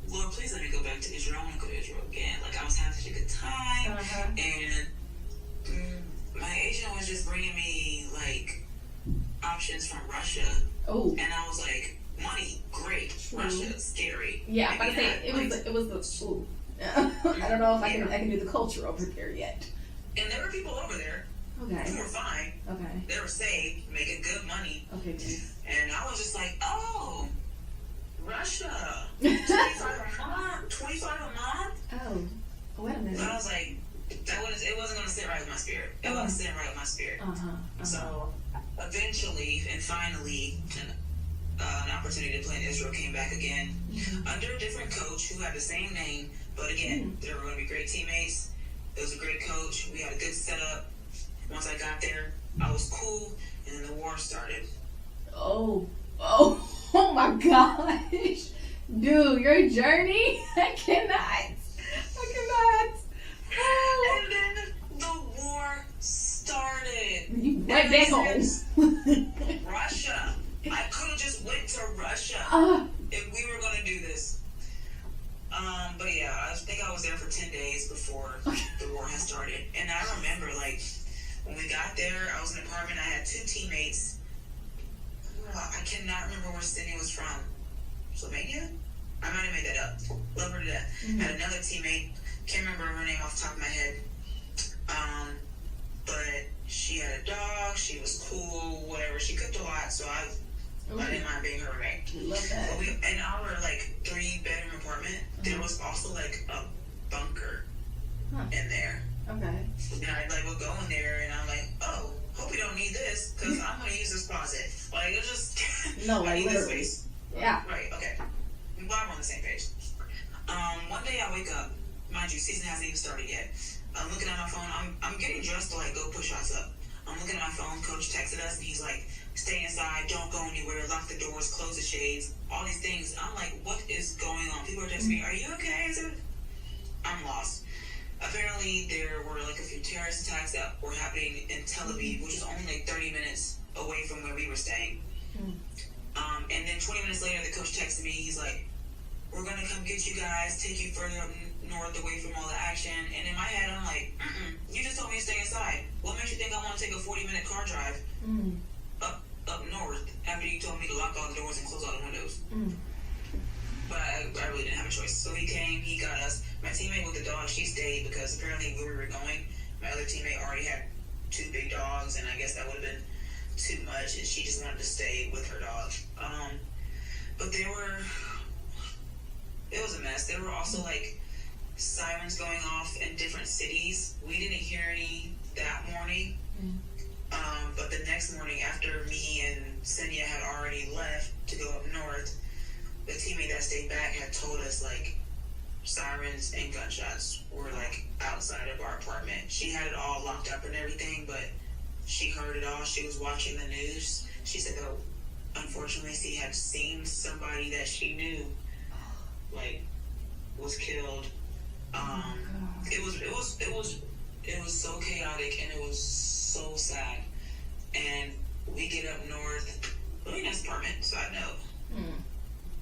Lord, please let me go back to Israel. I want to go to Israel again. Like, I was having such a good time. And my agent was just bringing me, like, options from Russia. Oh. And I was like, money, great. Russia, scary. Yeah, but I think it was the ooh. I don't know if I can do the culture over there yet. And there were people over there who were fine. Okay. They were saved, making good money. Okay, good. And I was just like, oh, Russia. 25 a month? Oh, wait a minute. But I was like, it wasn't going to sit right with my spirit. It wasn't sitting right with my spirit. So eventually and finally, an opportunity to play in Israel came back again under a different coach who had the same name. But again, they were going to be great teammates. It was a great coach. We had a good setup. Once I got there, I was cool, and then the war started. Oh my gosh. Dude, your journey? I cannot. Oh. And then the war started. You went back home. Russia. I could have just went to Russia if we were going to do this. But yeah, I think I was there for 10 days before the war had started. And I remember, like, when we got there, I was in an apartment. I had 2 teammates. I cannot remember where Sydney was from. Slovenia? I might have made that up. Love her to death. Had another teammate. Can't remember her name off the top of my head. But she had a dog. She was cool. Whatever. She cooked a lot, so I didn't mind being her roommate. Love that. But in our, like, 3-bedroom apartment, there was also, like, a bunker in there. Okay. And I, like, would go in there, and I'm like, oh, hope we don't need this, because I'm going to use this closet. Like, it's just... No, like, literally. This space. Yeah. Right, okay. I'm glad we're on the same page. One day I wake up. Mind you, season hasn't even started yet. I'm looking at my phone. I'm getting dressed to, like, go push shots up. I'm looking at my phone. Coach texted us, and he's like, stay inside, don't go anywhere, lock the doors, close the shades, all these things. I'm like, what is going on? People are texting me, are you okay? I'm lost. Apparently, there were like a few terrorist attacks that were happening in Tel Aviv, which was only like 30 minutes away from where we were staying. And then 20 minutes later, the coach texted me, he's like, we're going to come get you guys, take you further up north away from all the action. And in my head, I'm like, you just told me to stay inside. What makes you think I want to take a 40-minute car drive up north after you told me to lock all the doors and close all the windows? But I really didn't have a choice. So he came, he got us. My teammate with the dog, she stayed because apparently where we were going, my other teammate already had 2 big dogs, and I guess that would have been too much, and she just wanted to stay with her dog. But it was a mess. There were also like sirens going off in different cities. We didn't hear any that morning. But the next morning, after me and Cynthia had already left to go up north, the teammate that stayed back had told us, like, sirens and gunshots were, like, outside of our apartment. She had it all locked up and everything, but she heard it all. She was watching the news. She said that, unfortunately, she had seen somebody that she knew, like, was killed. It was so chaotic, and it was so sad. And we get up north, really nice apartment, side note.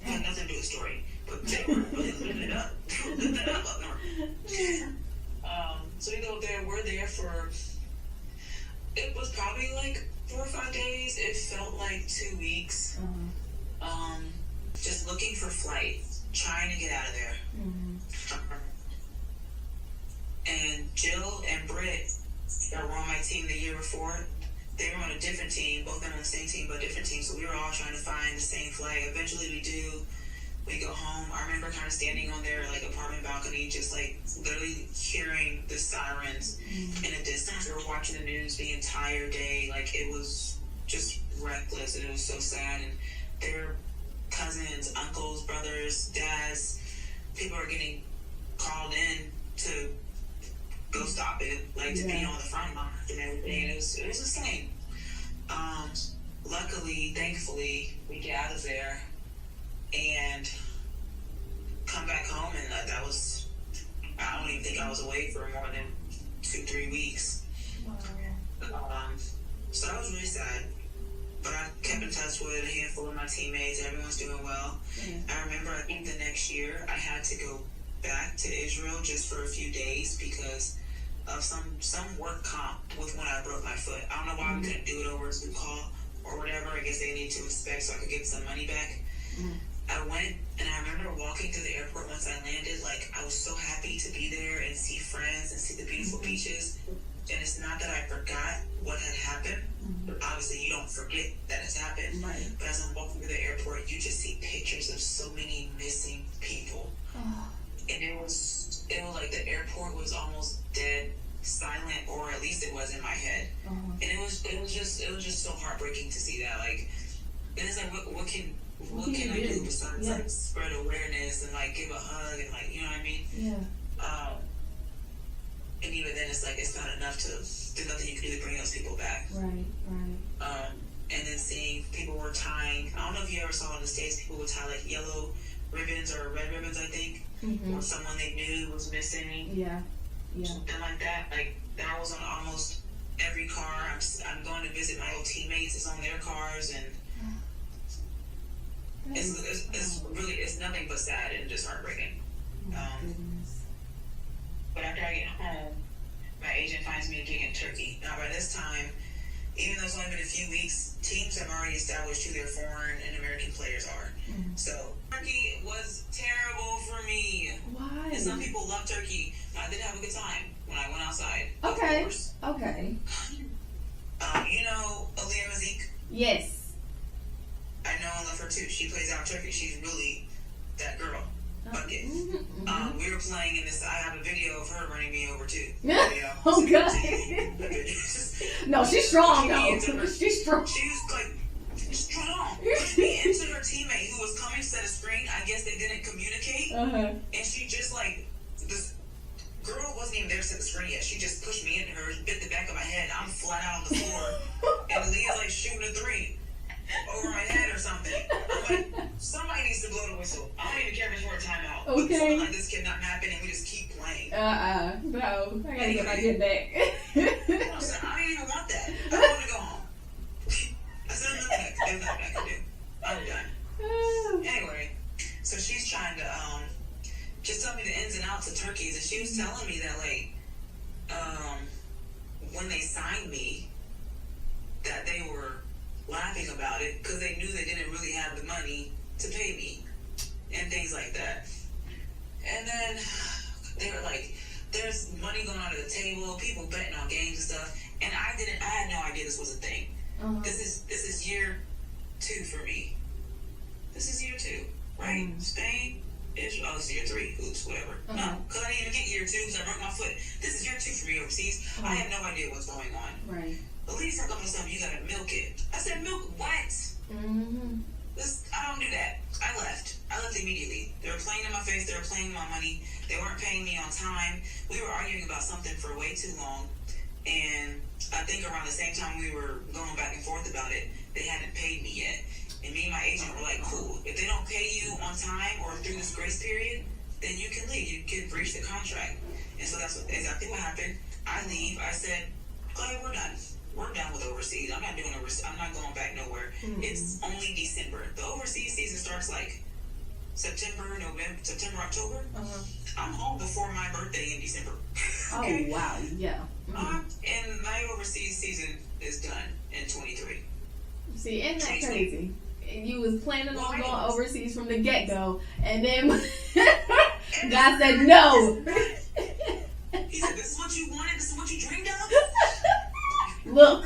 It had nothing to do with the story, but they were really living it up. They were living it up north. So we go there, we're there for, it was probably like 4 or 5 days. It felt like 2 weeks. Just looking for flights, trying to get out of there. And Jill and Britt that were on my team the year before, they were on a different team, both of them on the same team, but different teams. So we were all trying to find the same flag. Eventually we do. We go home. I remember kind of standing on their like apartment balcony, just like literally hearing the sirens in the distance. We were watching the news the entire day. Like it was just reckless, and it was so sad. And their cousins, uncles, brothers, dads, people are getting called in to go stop it, like to be on the front line and everything. And it was insane. Luckily, thankfully, we get out of there and come back home, and that was, I don't even think I was away for more than 2-3 weeks. Wow. So that was really sad, but I kept in touch with a handful of my teammates. Everyone's doing well. I remember, I think the next year I had to go back to Israel just for a few days because of some work comp with when I broke my foot. I don't know why we couldn't do it over a Zoom call or whatever. I guess they needed to inspect so I could get some money back. I went, and I remember walking through the airport once I landed. Like, I was so happy to be there and see friends and see the beautiful beaches. And it's not that I forgot what had happened. Obviously, you don't forget that it's happened. Right. But as I'm walking through the airport, you just see pictures of so many missing people. And it was like the airport was almost dead silent, or at least it was in my head. And it was just so heartbreaking to see that. Like, and it's like, what can I do besides like spread awareness and like give a hug and like, you know what I mean? And even then, it's like it's not enough to do nothing. You can really bring those people back. Right. And then seeing people were tying. I don't know if you ever saw in the States, people would tie like yellow ribbons or red ribbons, I think, or someone they knew was missing. Something like that. Like that was on almost every car. I'm going to visit my old teammates. It's on their cars, and it's nothing but sad and just heartbreaking. But after I get home, my agent finds me a gig in Turkey. Now by this time, even though it's only been a few weeks, teams have already established who their foreign and American players are. So Turkey was terrible for me. Why? And some people love Turkey. I did have a good time when I went outside. Okay. Of course. Okay. You know Aaliyah Mazik? Yes. I know and love her too. She plays out Turkey. She's really that girl. Bucket. We were playing in this. I have a video of her running me over too. Oh God. No, she's strong. No, she's strong. She was like strong. Pushed me into her teammate who was coming to set a screen. I guess they didn't communicate, and she just like this girl wasn't even there to set the screen yet. She just pushed me into her, bit the back of my head. I'm flat out on the floor, and Leah's like shooting a 3 over my head or something. I'm like, somebody needs to blow the whistle. I don't even care if it's for a timeout. Okay. But something like this cannot happen, and we just keep playing. No, I gotta get my kid back. No, sir, I didn't even want that. I want to go home. I said, there's nothing I can do. I'm done. Anyway, so she's trying to just tell me the ins and outs of turkeys, and she was telling me that like when they signed me, that they were laughing about it because they knew they didn't really have the money to pay me and things like that. And then they were like, there's money going under the table, people betting on games and stuff, and I had no idea this was a thing. This is year 2 for me. This is year 2, right? Spain, Israel, this is year 3, oops, whatever. No, because I didn't even get year 2 because I broke my foot. This is year 2 for me overseas. I had no idea what's going on. Right. At least I come to something, you gotta milk it. I said, milk what? I don't do that. I left immediately. They were playing in my face, they were playing my money, they weren't paying me on time. We were arguing about something for way too long, and I think around the same time we were going back and forth about it, they hadn't paid me yet. And me and my agent were like, cool, if they don't pay you on time or through this grace period, then you can leave, you can breach the contract. And so that's exactly what happened. I leave, I said, Clay, we're done. We're done with overseas. I'm not going back nowhere. It's only December. The overseas season starts like September, October. I'm home before my birthday in December. Okay. Oh wow, yeah. And my overseas season is done in 23. See, isn't that crazy? You was planning on going overseas from the get-go, and then God said no. He said, "This is what you wanted. This is what you dreamed of." Look.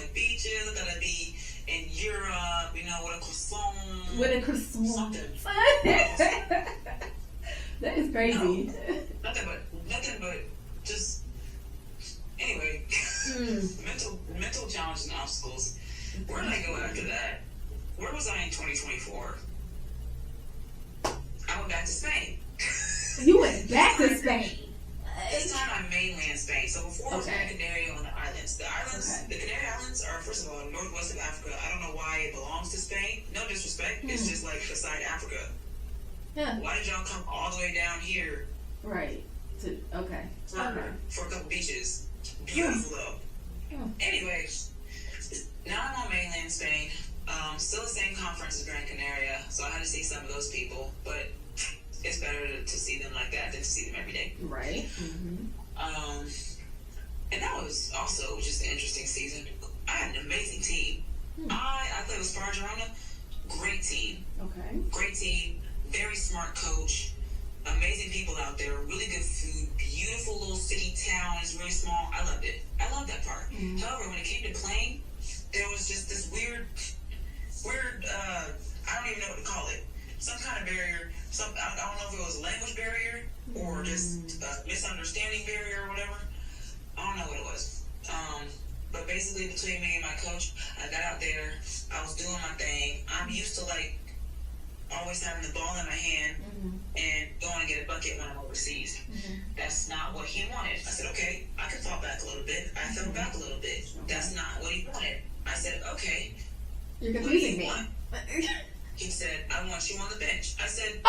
like beaches. I gotta be in Europe, you know, with a croissant. With a croissant. Something. That is crazy. No, nothing but just, anyway, mental challenges and obstacles. Where did I go after that? Where was I in 2024? I went back to Spain. You went back to Spain. This time I'm mainland Spain. So before I was Gran Canaria on the islands. The Canary Islands are, first of all, northwest of Africa. I don't know why it belongs to Spain. No disrespect. It's just like beside Africa. Yeah. Why did y'all come all the way down here? Right. For a couple beaches. Beautiful though. Anyway, now I'm on mainland Spain. Still the same conference as Gran Canaria, so I had to see some of those people, but it's better to see them like that than to see them every day. Right. And that was also just an interesting season. I had an amazing team. I played with Spargerona. Great team. Okay. Great team. Very smart coach. Amazing people out there. Really good food. Beautiful little city town. It's really small. I loved it. I loved that part. However, when it came to playing, there was just this weird, I don't even know what to call it. Some kind of barrier. I don't know if it was a language barrier or just a misunderstanding barrier or whatever. I don't know what it was. But basically between me and my coach, I got out there. I was doing my thing. I'm used to like always having the ball in my hand and going to get a bucket when I'm overseas. That's not what he wanted. I said, okay, I can fall back a little bit. I fell back a little bit. That's not what he wanted. I said, okay. You're confusing me. He said, I want you on the bench. I said,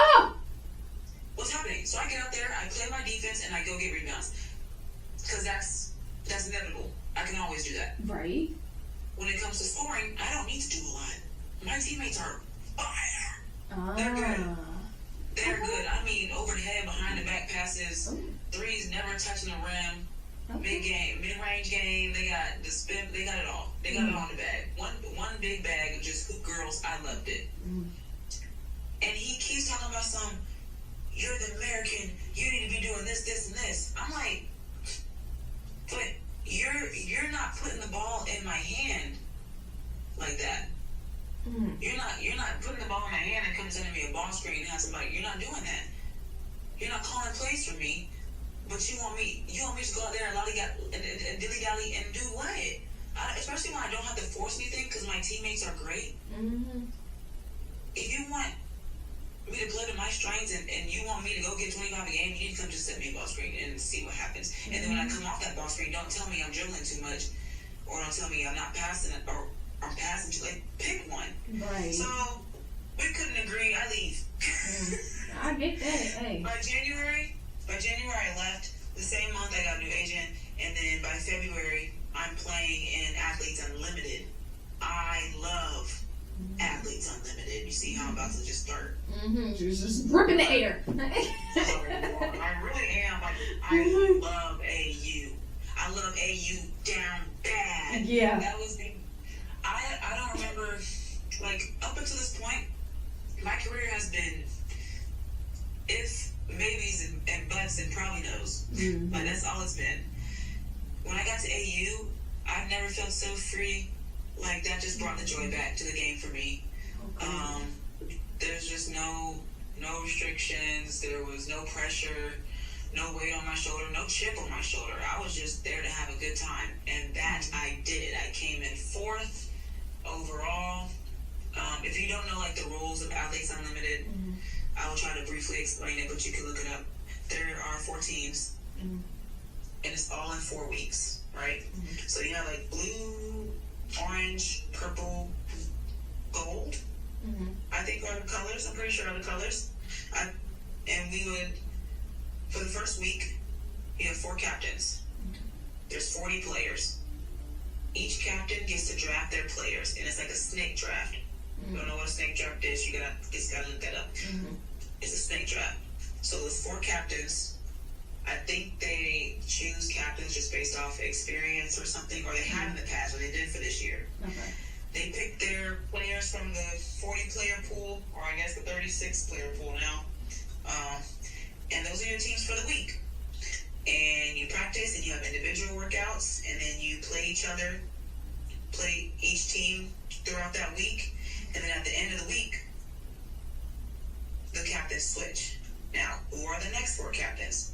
what's happening? So I get out there, I play my defense, and I go get rebounds. Because that's inevitable. I can always do that. Right. When it comes to scoring, I don't need to do a lot. My teammates are fire. They're good. They're good. I mean, over the head, behind the back passes, threes never touching the rim. Mid-range game, they got the spin, they got it all. They got it all in the bag. One big bag of just hoop girls. I loved it. And he keeps talking about you're the American, you need to be doing this, this, and this. I'm like, but you're not putting the ball in my hand like that. You're not putting the ball in my hand and come sending me a ball screen and have somebody. You're not doing that. You're not calling plays for me. But you want me to go out there and dilly-dally and do what? Especially when I don't have to force anything because my teammates are great. If you want me to play to my strengths and you want me to go get 25 a game, you need to come just set me a ball screen and see what happens. And then when I come off that ball screen, don't tell me I'm dribbling too much or don't tell me I'm not passing it or I'm passing too late. Pick one. Right. So we couldn't agree. I leave. I get that. Hey. By January, I left. The same month, I got a new agent. And then by February, I'm playing in Athletes Unlimited. I love Athletes Unlimited. You see how I'm about to just start? She's just ripping the air. I really am. I love AU. I love AU down bad. Yeah. That was the... I don't remember... Like, up until this point, my career has been... If... maybes and buts and probably knows. But that's all it's been. When I got to AU, I've never felt so free. Like, that just brought the joy back to the game for me. There's just no restrictions. There was no pressure, no weight on my shoulder, no chip on my shoulder. I was just there to have a good time. And that I did. I came in 4th overall. If you don't know, like, the rules of Athletes Unlimited, I will try to briefly explain it, but you can look it up. There are 4 teams, and it's all in 4 weeks, right? So you have like blue, orange, purple, gold. I think are the colors. I'm pretty sure are the colors. And we would, for the first week, you have 4 captains. There's 40 players. Each captain gets to draft their players, and it's like a snake draft. You don't know what a snake draft is, you gotta look that up. It's a snake draft. So there's 4 captains. I think they choose captains just based off experience or something, or they have in the past, or they did for this year. They pick their players from the 40-player pool, or I guess the 36-player pool now. And those are your teams for the week. And you practice, and you have individual workouts, and then you play each team throughout that week, and then at the end of the week, the captains switch. Now, who are the next 4 captains?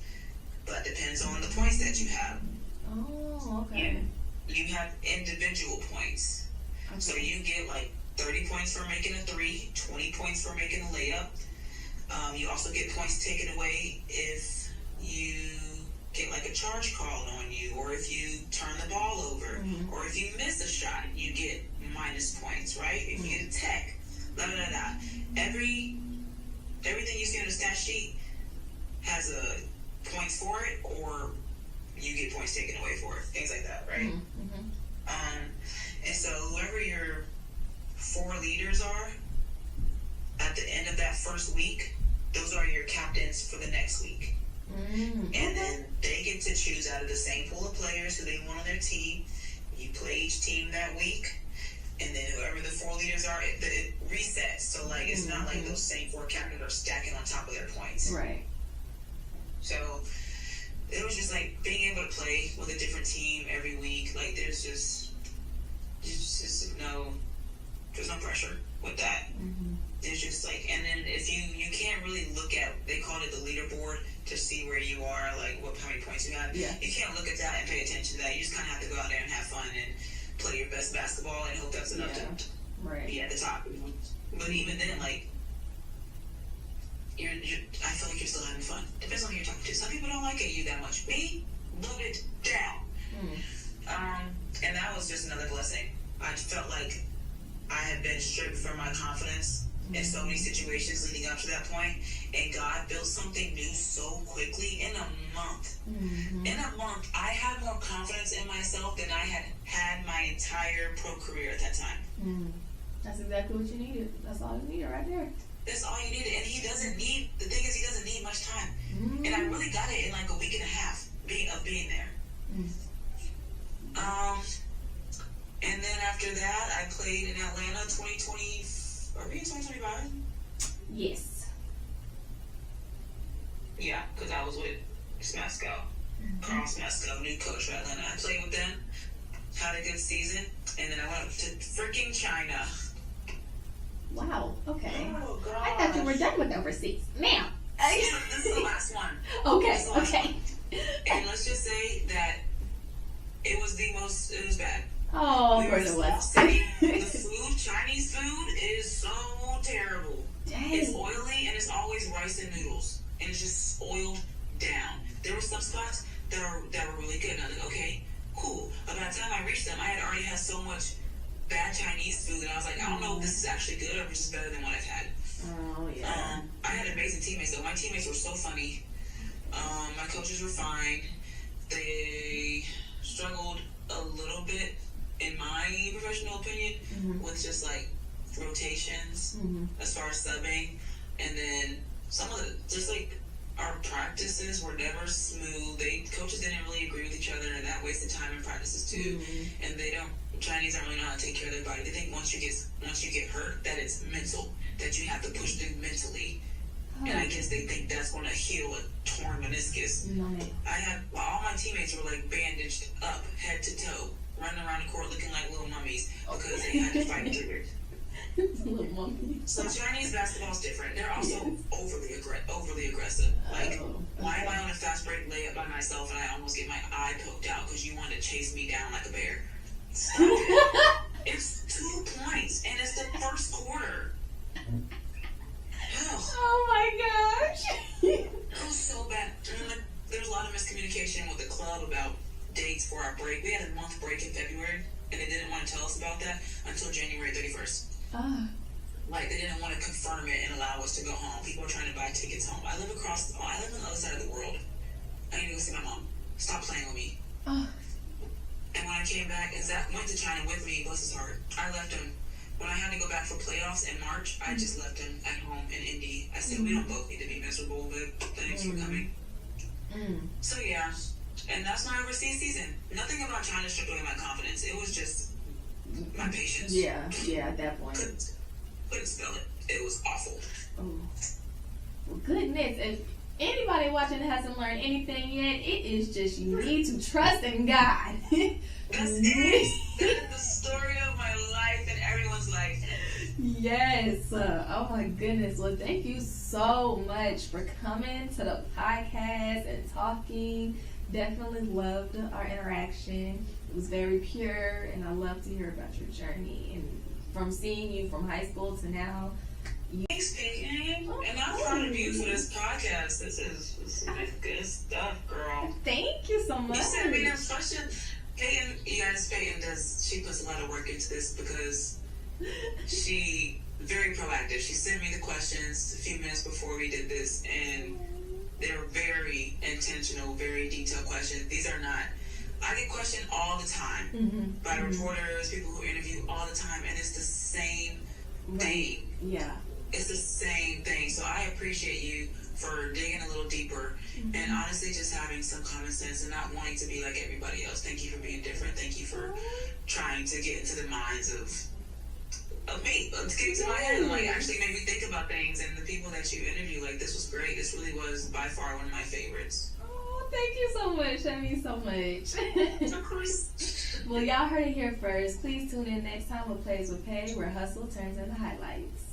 But depends on the points that you have. Oh, okay. You have individual points. Okay. So you get like 30 points for making a 3, 20 points for making a layup. You also get points taken away if you get like a charge called on you, or if you turn the ball over, or if you miss a shot, you get minus points, right? If you get a tech, da da da da. Everything you see on the stat sheet has a points for it, or you get points taken away for it, things like that, right? And so whoever your 4 leaders are at the end of that first week, those are your captains for the next week. And then they get to choose out of the same pool of players who they want on their team. You play each team that week, and then whoever the 4 leaders are, it resets. So like it's not like those same 4 captains are stacking on top of their points. Right. So it was just like being able to play with a different team every week. Like there's just no pressure with that. It's just like, and then if you can't really look at, they call it the leaderboard to see where you are, like how many points you have. Yeah. You can't look at that and pay attention to that. You just kind of have to go out there and have fun and play your best basketball and hope that's enough to be at the top. But even then, like, I feel like you're still having fun. Depends on who you're talking to. Some people don't like you that much. Me, love it down. And that was just another blessing. I felt like I had been stripped from my confidence in so many situations leading up to that point, and God built something new so quickly in a month. In a month, I had more confidence in myself than I had my entire pro career at that time. That's exactly what you needed. That's all you needed right there. That's all you needed, and he doesn't need much time. And I really got it in like a week and a half of being there. And then after that, I played in Atlanta 2020. Are we in 2025? Yes. Yeah, because I was with Smesko. Carl Smesko, new coach for Atlanta. I played with them, had a good season, and then I went to freaking China. Wow, okay. Oh, gosh. I thought you were done with overseas. Now. This is the last one. Okay. And let's just say that it was bad. Oh, we of course it was. The food, Chinese food, is so terrible. Dang. It's oily, and it's always rice and noodles, and it's just oiled down. There were some spots that were really good, and I was like, okay, cool. But by the time I reached them, I had already had so much bad Chinese food, and I was like, I don't know if this is actually good or if this is better than what I've had. Oh, yeah. I had amazing teammates, though. My teammates were so funny. My coaches were fine. They struggled a little bit, in my professional opinion, with just like rotations as far as subbing, and then some of just like our practices were never smooth. Coaches didn't really agree with each other, and that wasted time in practices too. And Chinese don't really know how to take care of their body. They think once you get hurt, that it's mental, that you have to push through mentally. And I guess they think that's going to heal a torn meniscus. All my teammates were like bandaged up head to toe, running around the court looking like little mummies because they had to fight through it. Little mummies. So Chinese basketball is different. They're also overly aggressive. Like, why am I on a fast break layup by myself and I almost get my eye poked out because you wanted to chase me down like a bear? Stop it. It's 2 points and it's the first quarter. Oh my gosh. It was so bad. There's a lot of miscommunication with the club about dates for our break. We had a month break in February, and they didn't want to tell us about that until January 31st. Like, they didn't want to confirm it and allow us to go home. People were trying to buy tickets home. I live on the other side of the world. I need to go see my mom. Stop playing with me. And when I came back, and Zach went to China with me, bless his heart, I left him. When I had to go back for playoffs in March, I just left him at home in Indy. I said, we don't both need to be miserable, but thanks for coming. So yeah, and that's my overseas season. Nothing about China stripped away my confidence. It was just my patience. Yeah, at that point. Couldn't spell it. It was awful. Oh. Well, goodness, if anybody watching hasn't learned anything yet, it is just you need to trust in God. That's it. That is the story of my life. Yes. Oh my goodness. Well, thank you so much for coming to the podcast and talking. Definitely loved our interaction. It was very pure, and I love to hear about your journey and from seeing you from high school to now. Thanks, Peyton. And I'm proud of you for this podcast. This is good stuff, girl. Thank you so much. You sent me that question. Peyton, she puts a lot of work into this because she very proactive. She sent me the questions a few minutes before we did this, and they were very intentional, very detailed questions. These are not, I get questioned all the time by reporters, people who interview all the time, and it's the same thing. Yeah. It's the same thing. So I appreciate you for digging a little deeper and honestly just having some common sense and not wanting to be like everybody else. Thank you for being different. Thank you for trying to get into the minds of me. Get into my head and like actually make me think about things. And the people that you interview, like, this was great. This really was by far one of my favorites. Oh, thank you so much. That means so much. Of course. Well, y'all heard it here first. Please tune in next time with Plays with Pay, where hustle turns into highlights.